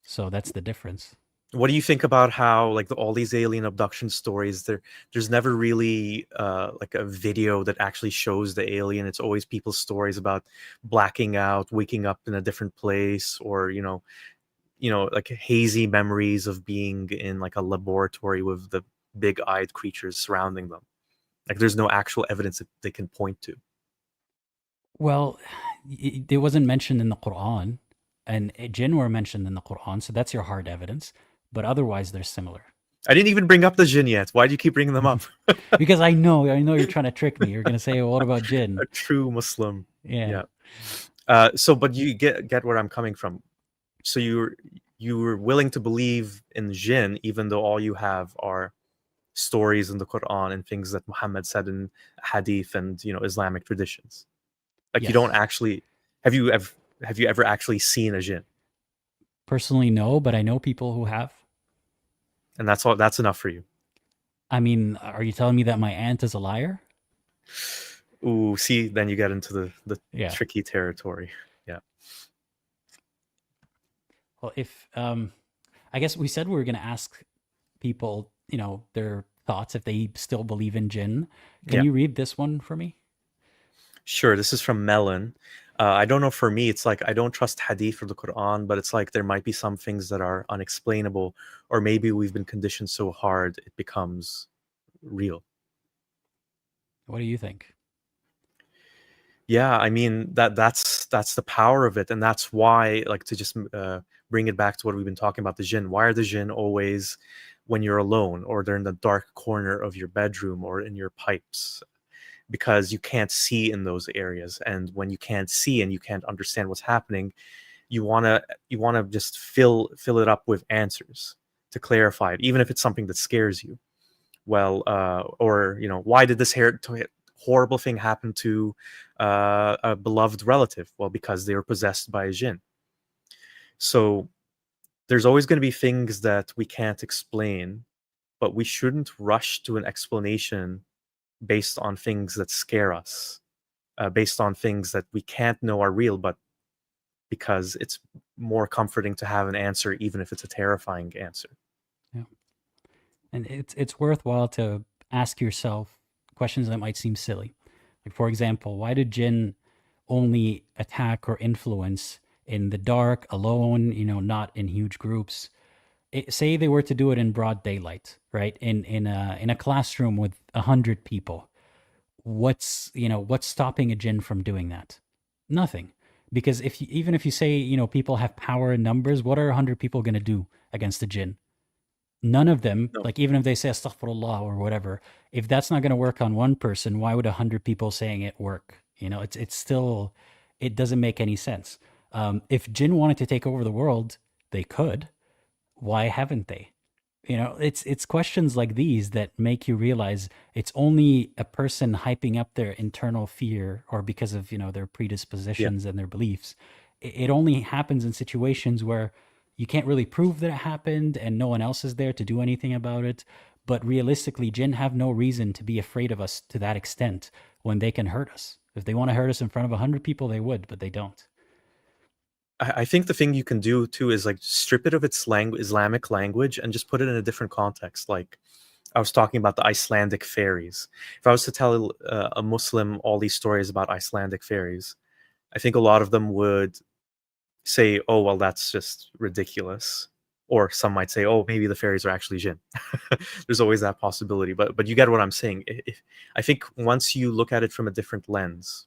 So that's the difference. What do you think about how like all these alien abduction stories? There's never really like a video that actually shows the alien. It's always people's stories about blacking out, waking up in a different place, or like hazy memories of being in like a laboratory with the big-eyed creatures surrounding them. Like there's no actual evidence that they can point to. Well, it wasn't mentioned in the Quran, and Jinn were mentioned in the Quran, so that's your hard evidence. But otherwise, they're similar. I didn't even bring up the Jinn yet. Why do you keep bringing them up? Because I know you're trying to trick me. You're gonna say, well, "What about Jinn?" A true Muslim. Yeah. Yeah. But you get where I'm coming from. So you were willing to believe in Jinn, even though all you have are stories in the Quran and things that Muhammad said in hadith and Islamic traditions. Like you don't Yes. actually have you ever actually seen a jinn? Personally, no, but I know people who have. And that's enough for you. I mean, are you telling me that my aunt is a liar? Ooh, see, then you get into the Yeah. tricky territory. Yeah. Well, if I guess we said we were going to ask people, their thoughts if they still believe in jinn. Can Yeah. you read this one for me? Sure, this is from Melon. I don't know. For me, it's like I don't trust Hadith or the Quran, but it's like there might be some things that are unexplainable, or maybe we've been conditioned so hard it becomes real. What do you think? Yeah, I mean that's the power of it, and that's why, like, to just bring it back to what we've been talking about, the Jinn. Why are the Jinn always when you're alone, or they're in the dark corner of your bedroom, or in your pipes? Because you can't see in those areas, and when you can't see and you can't understand what's happening, you want to just fill it up with answers to clarify it, even if it's something that scares you. Well, or why did this horrible thing happen to a beloved relative? Well, because they were possessed by a jinn. So there's always going to be things that we can't explain, but we shouldn't rush to an explanation based on things that scare us, based on things that we can't know are real, but because it's more comforting to have an answer, even if it's a terrifying answer. Yeah. And it's worthwhile to ask yourself questions that might seem silly. Like, for example, why did jinn only attack or influence in the dark, alone, not in huge groups? Say they were to do it in broad daylight, right? In a classroom with 100 people. What's stopping a jinn from doing that? Nothing. Because even if you say, people have power in numbers, what are 100 people going to do against a jinn? None of them, No, like, even if they say astaghfirullah or whatever, if that's not going to work on one person, why would 100 people saying it work? It's still, it doesn't make any sense. If jinn wanted to take over the world, they could. Why haven't they? It's questions like these that make you realize it's only a person hyping up their internal fear, or because of their yeah, predispositions and their beliefs. It only happens in situations where you can't really prove that it happened and no one else is there to do anything about it. But realistically, jinn have no reason to be afraid of us to that extent when they can hurt us. If they want to hurt us in front of 100 people, they would, but they don't. I think the thing you can do too is like strip it of its Islamic language and just put it in a different context. Like I was talking about the Icelandic fairies. If I was to tell a Muslim all these stories about Icelandic fairies, I think a lot of them would say, "Oh, well, that's just ridiculous." Or some might say, "Oh, maybe the fairies are actually jinn." There's always that possibility, but you get what I'm saying. I think once you look at it from a different lens,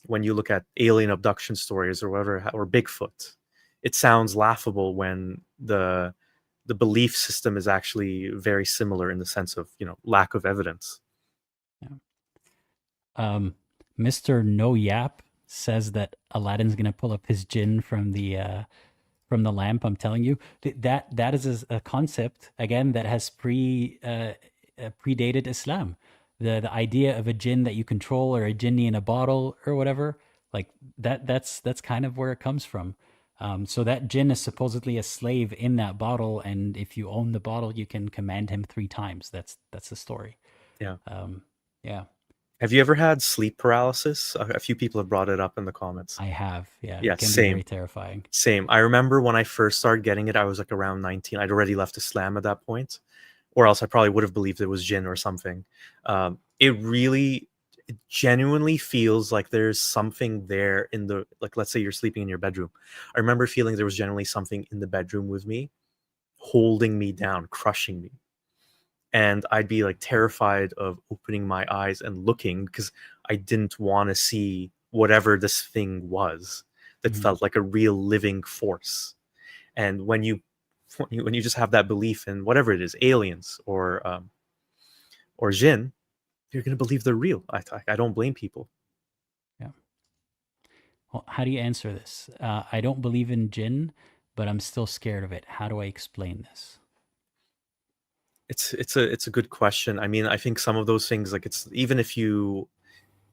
when you look at alien abduction stories or whatever, or Bigfoot, it sounds laughable when the belief system is actually very similar in the sense of lack of evidence. Yeah. Um, Mr. No Yap says that Aladdin's gonna pull up his jinn from the lamp. I'm telling you, that is a concept again that has predated Islam. The idea of a jinn that you control, or a jinni in a bottle or whatever, like that's kind of where it comes from. So that jinn is supposedly a slave in that bottle, and if you own the bottle, you can command him 3 times. That's the story. Yeah. Um, yeah, Have you ever had sleep paralysis? A few people have brought it up in the comments. I have. Yeah, Yeah, it can be same. very terrifying. Same. I remember when I first started getting it, I was like around 19. I'd already left Islam at that point, or else I probably would have believed it was jinn or something. It genuinely feels like there's something there in the, like, let's say you're sleeping in your bedroom. I remember feeling there was generally something in the bedroom with me, holding me down, crushing me. And I'd be like terrified of opening my eyes and looking because I didn't want to see whatever this thing was that Mhm. felt like a real living force. And when you just have that belief in whatever it is, aliens or jinn, you're gonna believe they're real. I don't blame people. Yeah. Well, how do you answer this? I don't believe in jinn, but I'm still scared of it. How do I explain this? It's a good question. I mean, I think some of those things, like, it's even if you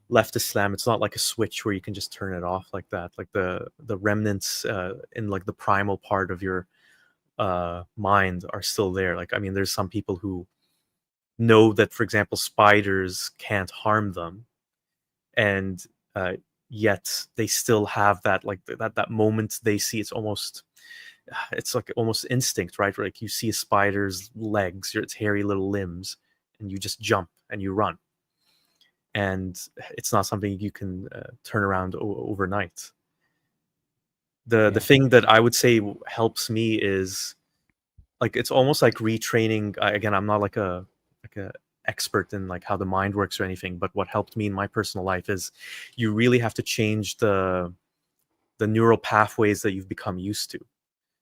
left Islam, it's not like a switch where you can just turn it off like that. Like the remnants in like the primal part of your mind are still there. Like, I mean, there's some people who know that, for example, spiders can't harm them, and uh, yet they still have that, like, that moment they see. It's like almost instinct, right? Like, you see a spider's legs, its hairy little limbs, and you just jump and you run. And it's not something you can turn around overnight. The Yeah. thing that I would say helps me is, like, it's almost like retraining. Again, I'm not like a expert in like how the mind works or anything, but what helped me in my personal life is you really have to change the neural pathways that you've become used to.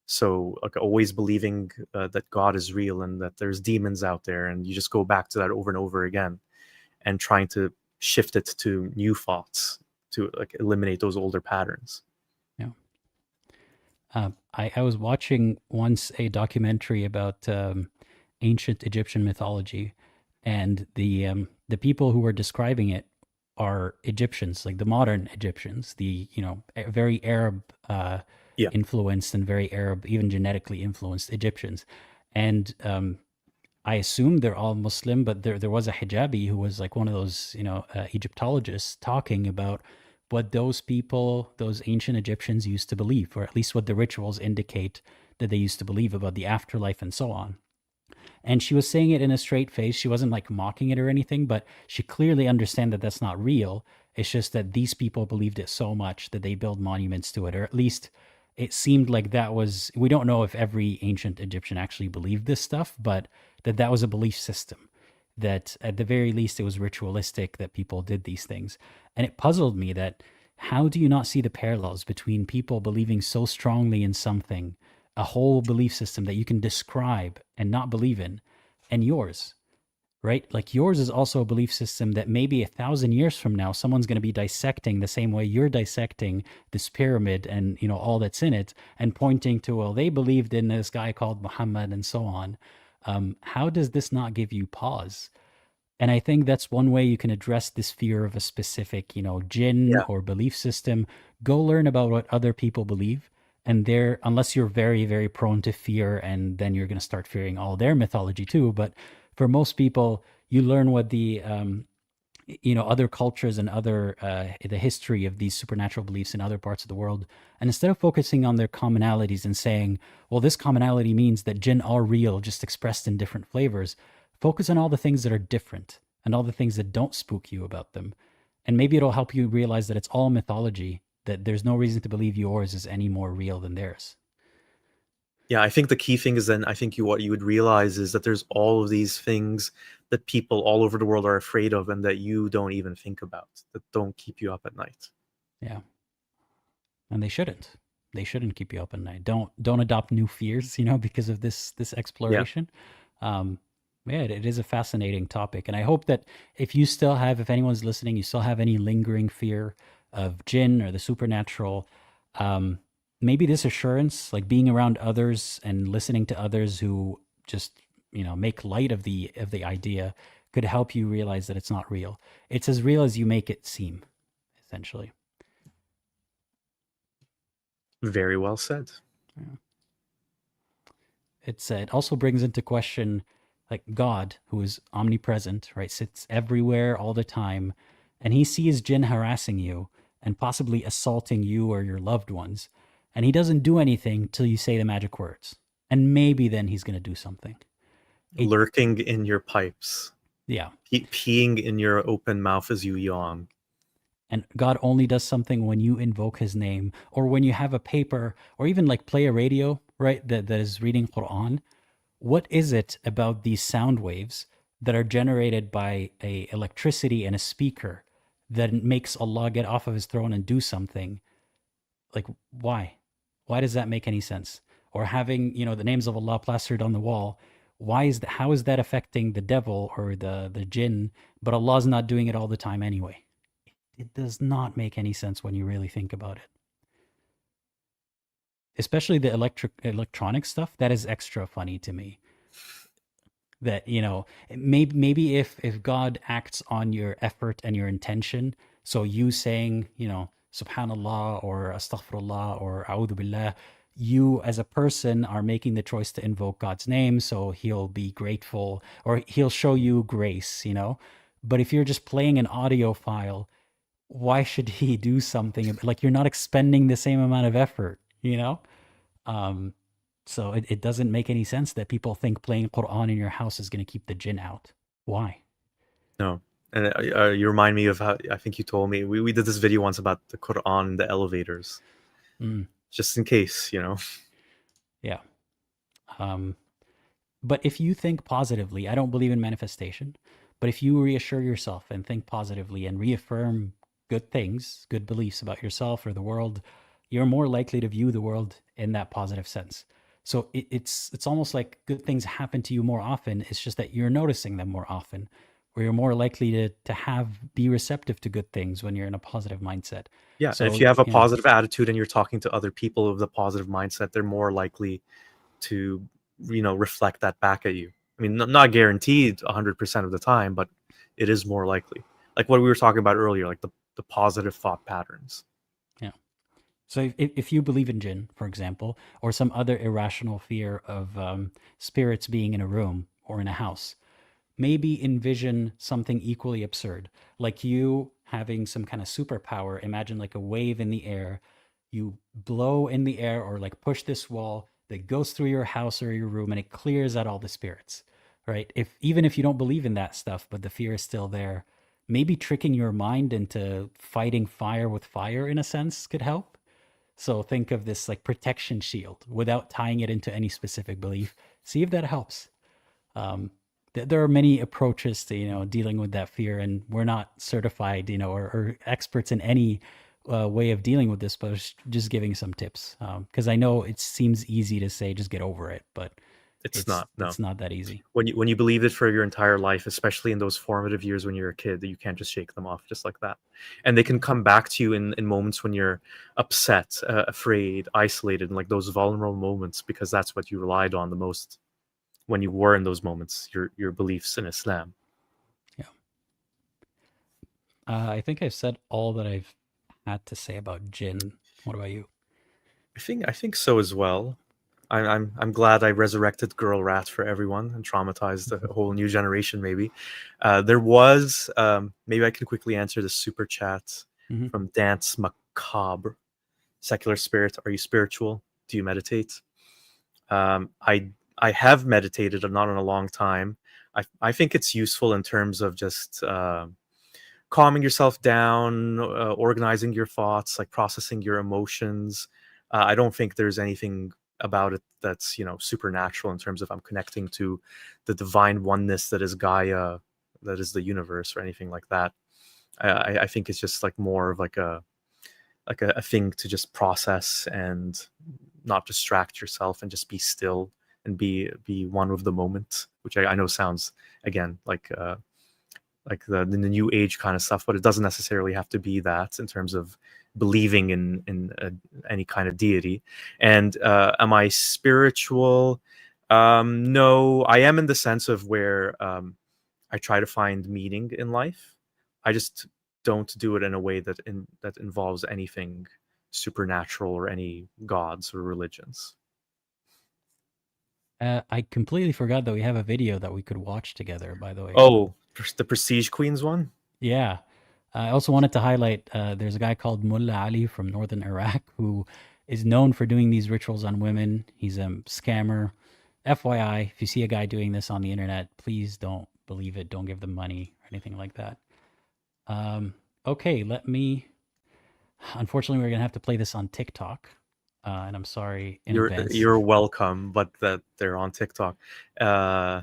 So, like, always believing that God is real and that there's demons out there, and you just go back to that over and over again, and trying to shift it to new thoughts to, like, eliminate those older patterns. Yeah. I was watching once a documentary about ancient Egyptian mythology, and the people who were describing it are Egyptians, like the modern Egyptians, the very Arab Yeah. influenced and very Arab, even genetically influenced Egyptians, and I assume they're all Muslim, but there was a hijabi who was like one of those Egyptologists talking about what those people, those ancient Egyptians used to believe, or at least what the rituals indicate that they used to believe about the afterlife and so on. And she was saying it in a straight face. She wasn't like mocking it or anything, but she clearly understand that that's not real. It's just that these people believed it so much that they build monuments to it, or at least it seemed like that was. We don't know if every ancient Egyptian actually believed this stuff, but that was a belief system. That at the very least it was ritualistic that people did these things, and it puzzled me that how do you not see the parallels between people believing so strongly in something, a whole belief system that you can describe and not believe in, and yours, right? Like yours is also a belief system that maybe 1,000 years from now, someone's going to be dissecting the same way you're dissecting this pyramid and all that's in it, and pointing to, well, they believed in this guy called Muhammad and so on. How does this not give you pause? And I think that's one way you can address this fear of a specific, jinn Yeah. or belief system. Go learn about what other people believe. And there, unless you're very, very prone to fear, and then you're going to start fearing all their mythology too. But for most people, you learn what the, other cultures and other, the history of these supernatural beliefs in other parts of the world. And instead of focusing on their commonalities and saying, well, this commonality means that jinn are real, just expressed in different flavors, focus on all the things that are different and all the things that don't spook you about them. And maybe it'll help you realize that it's all mythology, that there's no reason to believe yours is any more real than theirs. Yeah, I think the key thing is, then I think what you would realize is that there's all of these things that people all over the world are afraid of, and that you don't even think about, that don't keep you up at night. Yeah. And they shouldn't. They shouldn't keep you up at night. Don't adopt new fears, because of this Yeah. exploration. Um, yeah, it is a fascinating topic, and I hope that if anyone's listening, you still have any lingering fear of jinn or the supernatural, um, maybe this assurance, like being around others and listening to others who just make light of the idea, could help you realize that it's not real. It's as real as you make it seem, essentially. Very well said. Yeah. It also brings into question, like, God, who is omnipresent, right, sits everywhere all the time, and he sees jinn harassing you and possibly assaulting you or your loved ones, and he doesn't do anything till you say the magic words, and maybe then he's going to do something. It Lurking in your pipes, Yeah. peeing in your open mouth as you yawn. And God only does something when you invoke his name, or when you have a paper, or even like play a radio, right, that is reading Quran. What is it about these sound waves that are generated by a electricity and a speaker that makes Allah get off of his throne and do something? Like, why does that make any sense? Or having the names of Allah plastered on the wall, how is that affecting the devil or the jinn, but Allah's not doing it all the time anyway? It does not make any sense when you really think about it. Especially the electronic stuff, that is extra funny to me. that, maybe if God acts on your effort and your intention, so you saying, subhanallah or astaghfirullah or a'udhu billah, you as a person are making the choice to invoke God's name, so he'll be grateful or he'll show you grace. But if you're just playing an audio file, why should he do something like you're not expending the same amount of effort? Um, so it doesn't make any sense that people think playing Quran in your house is going to keep the jinn out. Why? No. And you remind me of how I think you told me we did this video once about the Quran in the elevators, Mm, just in case, yeah. Um, but if you think positively, I don't believe in manifestation, but if you reassure yourself and think positively and reaffirm good things, good beliefs about yourself or the world, you're more likely to view the world in that positive sense. So it's almost like good things happen to you more often. It's just that you're noticing them more often, where you're more likely to be receptive to good things when you're in a positive mindset. Yeah, and if So you have a yeah, positive attitude and you're talking to other people with a positive mindset, they're more likely to, reflect that back at you. I mean, not guaranteed 100% of the time, but it is more likely. Like what we were talking about earlier, like the positive thought patterns. yeah. So if you believe in jinn, for example, or some other irrational fear of spirits being in a room or in a house, maybe envision something equally absurd, like you having some kind of superpower. Imagine like a wave in the air. You blow in the air or like push this wall that goes through your house or your room and it clears out all the spirits, right? If even if you don't believe in that stuff, but the fear is still there, maybe tricking your mind into fighting fire with fire in a sense could help. So think of this like protection shield without tying it into any specific belief. See if that helps. Um, there are many approaches to dealing with that fear, and we're not certified, or experts in any way of dealing with this, but just giving some tips. Because I know it seems easy to say just get over it, but It's it's not, no. it's not that easy. When you believe it for your entire life, especially in those formative years when you're a kid, that you can't just shake them off just like that. And they can come back to you in moments when you're upset, afraid, isolated, and like those vulnerable moments, because that's what you relied on the most when you were in those moments, your beliefs in Islam. Yeah. I think I've said all that I've had to say about Jinn. What about you? I think so as well. I'm glad I resurrected Girl Rat for everyone and traumatized a whole new generation. Maybe there was maybe I can quickly answer the super chat Hmm. from Dance Macabre. Secular spirit, are you spiritual? Do you meditate? I have meditated, not in a long time. I think it's useful in terms of just calming yourself down, organizing your thoughts, like processing your emotions. I don't think there's anything about it that's supernatural in terms of I'm connecting to the divine oneness that is Gaia, that is the universe, or anything like that. I think it's just like more of like a thing to just process and not distract yourself and just be still and be one with the moment, which I know sounds again like the new age kind of stuff, but it doesn't necessarily have to be that in terms of believing in any kind of deity. And am I spiritual? No, I am in the sense of where I try to find meaning in life. I just don't do it in a way that involves anything supernatural or any gods or religions. I completely forgot that we have a video that we could watch together, by the way. Oh, the Prestige Queens one. Yeah. I also wanted to highlight there's a guy called Mullah Ali from northern Iraq who is known for doing these rituals on women. He's a scammer. FYI, if you see a guy doing this on the internet, please don't believe it. Don't give them money or anything like that. Um, okay, let me. Unfortunately, we're going to have to play this on TikTok. And I'm sorry in advance. You're welcome, but that they're on TikTok. Uh,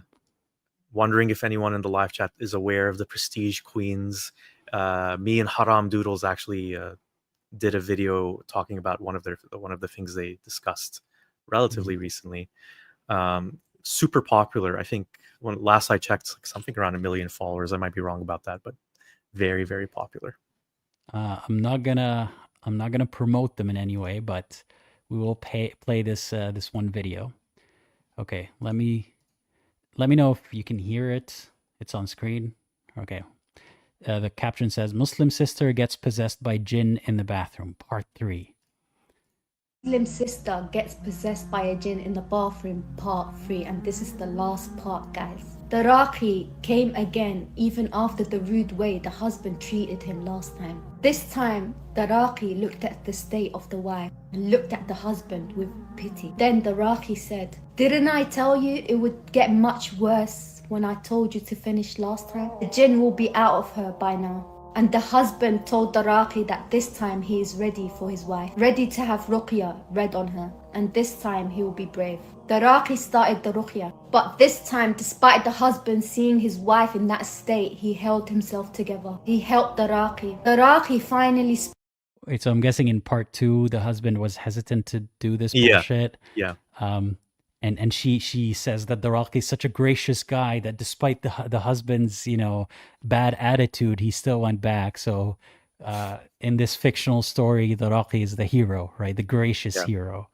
Wondering if anyone in the live chat is aware of the Prestige Queens. Me and Haram Doodles actually did a video talking about one of the things they discussed Mhm. relatively recently. Super popular. I think when last I checked, like something around 1 million followers. I might be wrong about that, but very, very popular. I'm not gonna promote them in any way, but we will play this one video. Okay, let me Let me know if you can hear it. It's on screen. Okay. The caption says Muslim sister gets possessed by jinn in the bathroom, part 3. Muslim sister gets possessed by a jinn in the bathroom, part 3, and this is the last part, guys. The Raqi came again, even after the rude way the husband treated him last time. This time, the Raqi looked at the state of the wife and looked at the husband with pity. Then the Raqi said, "Didn't I tell you it would get much worse when I told you to finish last time? The jinn will be out of her by now." And the husband told the Raqi that this time he is ready for his wife, ready to have Ruqya read on her, and this time he will be brave. The Raqi started the Ruqya, but this time, despite the husband seeing his wife in that state, he held himself together. He helped the Raqi. The Raqi finally Wait, so I'm guessing in part 2, the husband was hesitant to do this Yeah. bullshit. Yeah. And she says that the Raqi is such a gracious guy that despite the husband's, bad attitude, he still went back. So in this fictional story, the Raqi is the hero, right? The gracious Yeah. hero.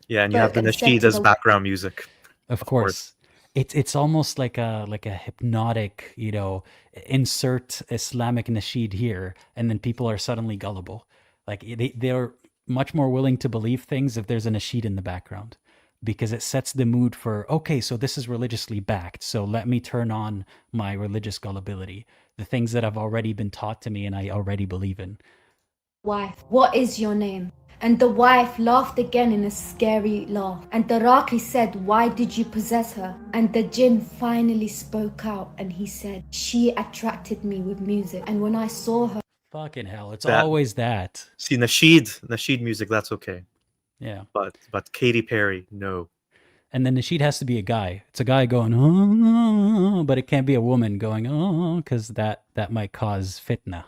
Yeah, and you have the And said nasheed to as the- background music. Of course. It's almost like a hypnotic, insert Islamic nasheed here, and then people are suddenly gullible. Like they're much more willing to believe things if there's a nasheed in the background, because it sets the mood for, okay, so this is religiously backed, so let me turn on my religious gullibility, the things that have already been taught to me and I already believe in. wife, "What is your name?" And the wife laughed again in a scary laugh. And the Raqi said, "Why did you possess her?" And the jinn finally spoke out and he said, "She attracted me with music. And when I saw her..." Fucking hell, it's That- always that. See, nasheed music, that's okay. Yeah. But Katy Perry, no. And then the sheet has to be a guy. It's a guy going, oh, but it can't be a woman going, oh, because that might cause fitna.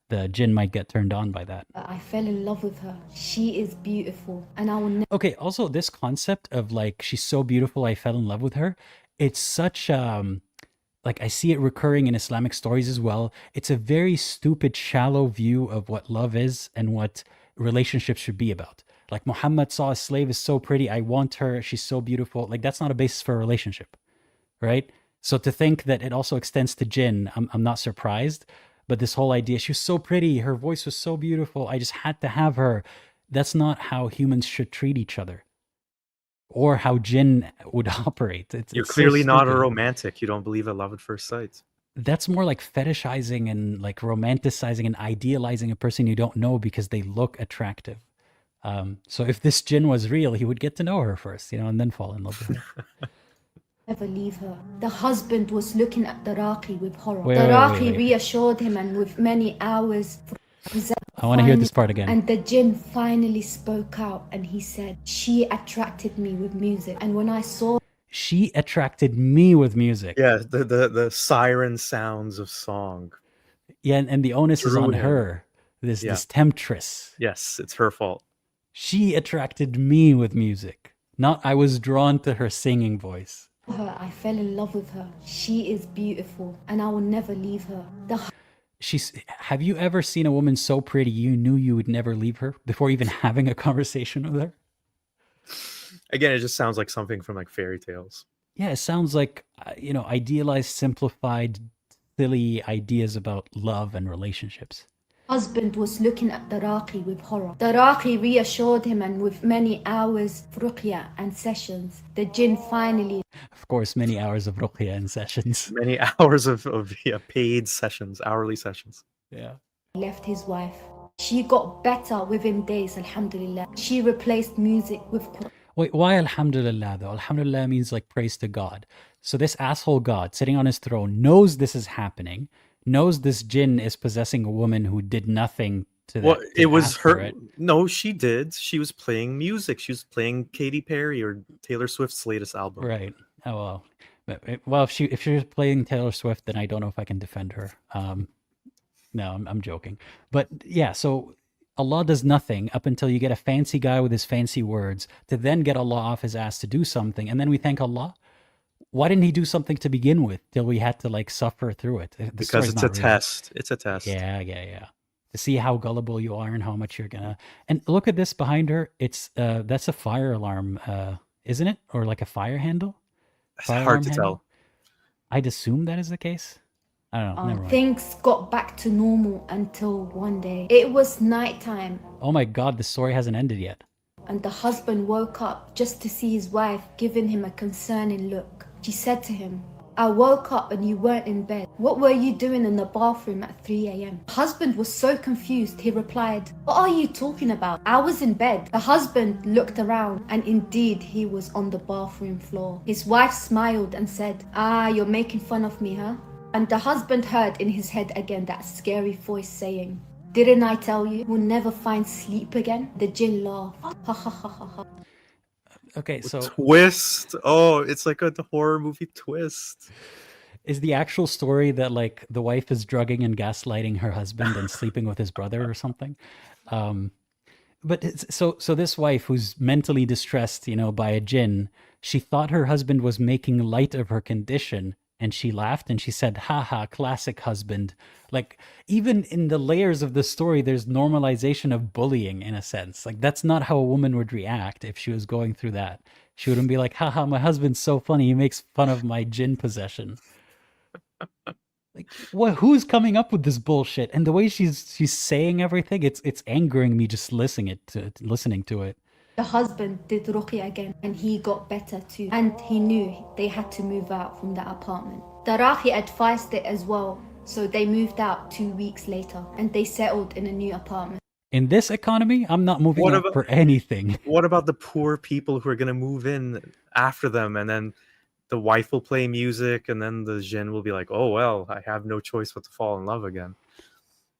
The jinn might get turned on by that. I fell in love with her. She is beautiful and I will never... Okay, also this concept of like, she's so beautiful, I fell in love with her. It's such, like I see it recurring in Islamic stories as well. It's a very stupid, shallow view of what love is and what relationships should be about. Like Muhammad saw a slave is so pretty, I want her, she's so beautiful. Like that's not a basis for a relationship, right? So to think that it also extends to jinn, I'm not surprised. But this whole idea, she was so pretty, her voice was so beautiful, I just had to have her. That's not how humans should treat each other, or how jinn would operate. You're it's so clearly not a stupid. romantic. You don't believe in love at first sight. That's more like fetishizing and like romanticizing and idealizing a person you don't know because they look attractive. So if this jinn was real, he would get to know her first, and then fall in love with her. never leave her. The husband was looking at the Raqi with horror. Wait, the wait, Raqi wait, wait. reassured him, and with many hours I want to hear this part again. and the jinn finally spoke out and he said, "She attracted me with music, and when I saw..." She attracted me with music. Yeah, the siren sounds of song. Yeah, and the onus is on Drew him. her, this Yeah. this temptress. Yes, it's her fault. She attracted me with music, not I was drawn to her singing voice. her, I fell in love with her. She is beautiful and I will never leave her. Have you ever seen a woman so pretty you knew you would never leave her before even having a conversation with her? Again, it just sounds like something from like fairy tales. Yeah, it sounds like, idealized, simplified, silly ideas about love and relationships. Husband was looking at the Raqi with horror. The Raqi reassured him, and with many hours of ruqya and sessions, the jinn finally Of course, many hours of ruqya and sessions. Many hours of paid sessions, hourly sessions. Yeah. left his wife. She got better within days, alhamdulillah. She replaced music with Quran. Wait, why alhamdulillah though? Alhamdulillah means like praise to God. So this asshole God sitting on his throne knows this is happening, knows this jinn is possessing a woman who did nothing to that. Well, to it was ask for her. it. No, she did. She was playing music. She was playing Katy Perry or Taylor Swift's latest album. Right. Oh well. Well, if she was playing Taylor Swift, then I don't know if I can defend her. No, I'm joking. But yeah, so Allah does nothing up until you get a fancy guy with his fancy words to then get Allah off his ass to do something, and then we thank Allah. Why didn't he do something to begin with till we had to like suffer through it? The Because story's it's a not real. test. It's a test. Yeah. To see how gullible you are and how much you're gonna. And look at this behind her. It's that's a fire alarm, isn't it? Or like a fire handle? It's Fire hard alarm to handle? tell. I'd assume that is the case. I don't know. Never mind. Things got back to normal until one day. It was nighttime, Oh my god, the story hasn't ended yet. and the husband woke up just to see his wife giving him a concerning look. She said to him, I woke up and you weren't in bed. What were you doing in the bathroom at 3 a.m.? The husband was so confused, he replied, what are you talking about? I was in bed. The husband looked around and indeed he was on the bathroom floor. His wife smiled and said, you're making fun of me, huh? And the husband heard in his head again that scary voice saying, didn't I tell you we'll never find sleep again? The jinn laughed. Ha ha ha ha ha. Okay, so Twist. Oh, it's like a horror movie twist. is the actual story that like the wife is drugging and gaslighting her husband and sleeping with his brother or something? But so this wife who's mentally distressed, by a jinn, she thought her husband was making light of her condition, and she laughed and she said, haha, classic husband. Like, even in the layers of the story, there's normalization of bullying in a sense. Like, that's not how a woman would react if she was going through that. She wouldn't be like, haha, my husband's so funny, he makes fun of my jinn possession. Like, what? Who's coming up with this bullshit? And the way she's saying everything, it's angering me just listening to it. The husband did ruqya again and he got better too. And he knew they had to move out from that apartment. The Raqi advised it as well. So they moved out 2 weeks later and they settled in a new apartment. In this economy, I'm not moving out for anything. What about the poor people who are going to move in after them, and then the wife will play music, and then the jinn will be like, oh, well, I have no choice but to fall in love again.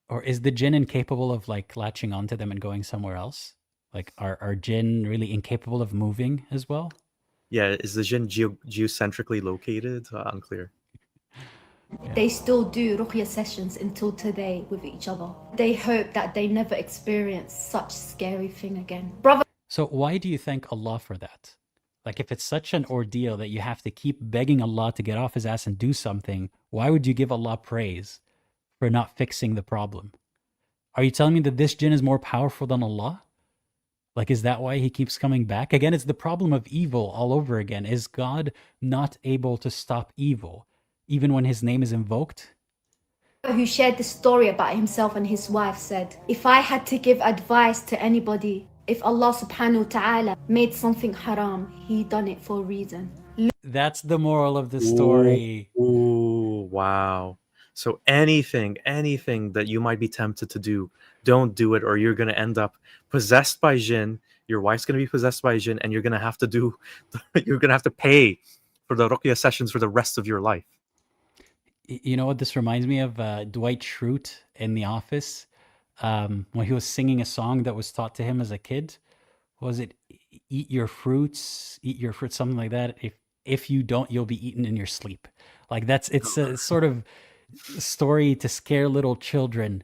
Or is the jinn incapable of like latching onto them and going somewhere else? Like, are jinn really incapable of moving as well? Yeah, is the jinn geocentrically located? Unclear. They still do ruqya sessions until today with each other. They hope that they never experience such scary thing again. Brother. So why do you thank Allah for that? Like, if it's such an ordeal that you have to keep begging Allah to get off his ass and do something, why would you give Allah praise for not fixing the problem? Are you telling me that this jinn is more powerful than Allah? Like, is that why he keeps coming back? Again, it's the problem of evil all over again. Is God not able to stop evil, even when his name is invoked? Who shared the story about himself and his wife said, if I had to give advice to anybody, if Allah subhanahu wa ta'ala made something haram, he done it for a reason. That's the moral of the story. Ooh, wow. So anything that you might be tempted to do, don't do it, or you're going to end up possessed by jinn. Your wife's going to be possessed by jinn, and you're going to have to pay for the ruqya sessions for the rest of your life. You know what this reminds me of? Dwight Schrute in The Office, when he was singing a song that was taught to him as a kid. Was it eat your fruits, something like that? If you don't, you'll be eaten in your sleep. Like, it's a sort of story to scare little children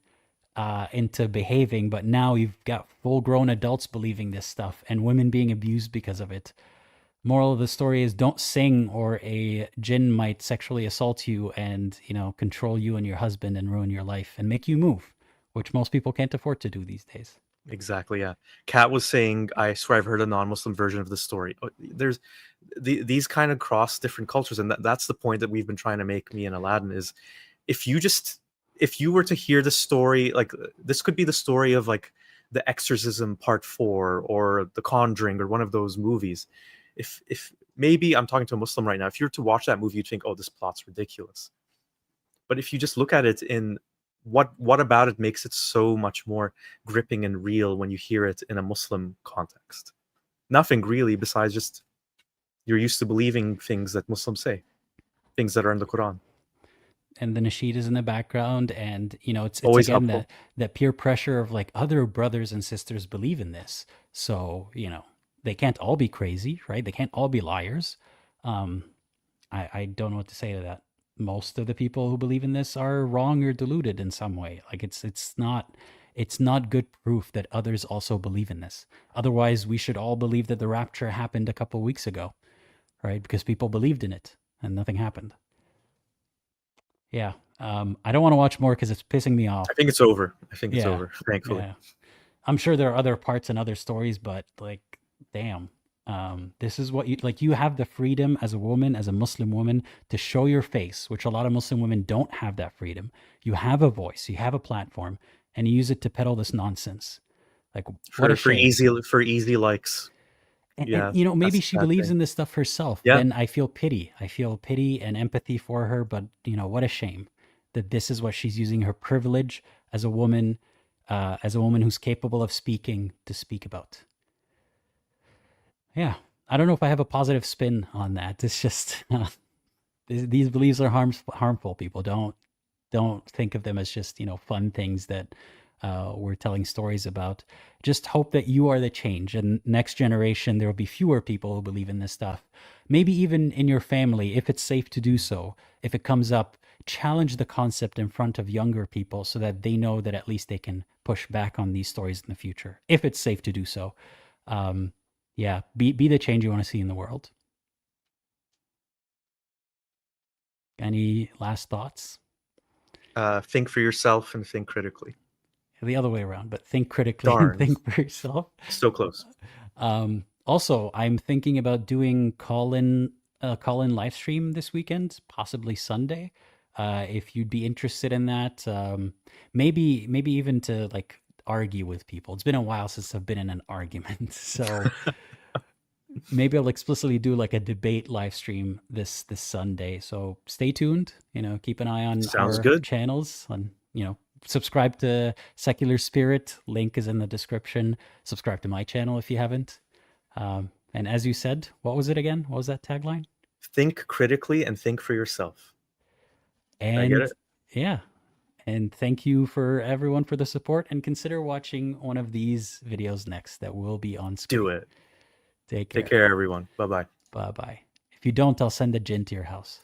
into behaving, but now you've got full-grown adults believing this stuff and women being abused because of it. Moral of the story is, don't sing, or a jinn might sexually assault you and control you and your husband and ruin your life and make you move, which most people can't afford to do these days. Exactly, yeah. Kat was saying, I swear I've heard a non-Muslim version of the story. There's these kind of cross different cultures, and that's the point that we've been trying to make, me and Aladdin, is if you were to hear the story, like, this could be the story of like The Exorcism Part 4 or The Conjuring or one of those movies. If maybe I'm talking to a Muslim right now, if you were to watch that movie, you'd think, oh, this plot's ridiculous. But if you just look at it in what about it makes it so much more gripping and real when you hear it in a Muslim context? Nothing really, besides just you're used to believing things that Muslims say, things that are in the Quran. And the nasheed is in the background, and it's Always again helpful. that peer pressure of like other brothers and sisters believe in this, so they can't all be crazy, right? They can't all be liars. I don't know what to say to that. Most of the people who believe in this are wrong or deluded in some way. Like, it's not good proof that others also believe in this. Otherwise, we should all believe that the rapture happened a couple weeks ago, right? Because people believed in it and nothing happened. Yeah. I don't want to watch more because it's pissing me off. I think it's over. It's over, thankfully. Yeah. I'm sure there are other parts and other stories, but like, damn. This is what you like. You have the freedom as a woman, as a Muslim woman, to show your face, which a lot of Muslim women don't have that freedom. You have a voice, you have a platform, and you use it to peddle this nonsense. Like, what a For shame. easy likes. And Yeah, you know, maybe that's she a bad believes thing. in this stuff herself. Yeah, Then I feel pity. I feel pity and empathy for her. But you know, what a shame that this is what she's using her privilege as a woman who's capable of speaking to speak about. Yeah, I don't know if I have a positive spin on that. It's just these beliefs are harmful. People don't think of them as just fun things that we're telling stories about. Just hope that you are the change, and next generation there will be fewer people who believe in this stuff. Maybe even in your family, if it's safe to do so. If it comes up, challenge the concept in front of younger people so that they know that at least they can push back on these stories in the future, if it's safe to do so. Um, yeah, be the change you want to see in the world. Any last thoughts? think for yourself and think critically. The other way around, but think critically and Darn, think for yourself. so close. Also, I'm thinking about doing call-in live stream this weekend, possibly Sunday. If you'd be interested in that, maybe even to like argue with people. It's been a while since I've been in an argument, so maybe I'll explicitly do like a debate live stream this Sunday. So stay tuned. Keep an eye on Sounds our good. channels. Subscribe to Secular Spirit. Link is in the description. Subscribe to my channel if you haven't. And as you said, what was it again? What was that tagline? Think critically and think for yourself. And I get it. yeah. And thank you for everyone for the support, and consider watching one of these videos next that will be on screen. Do it. Take care. Take care, everyone. Bye-bye. Bye-bye. If you don't, I'll send a Jinn to your house.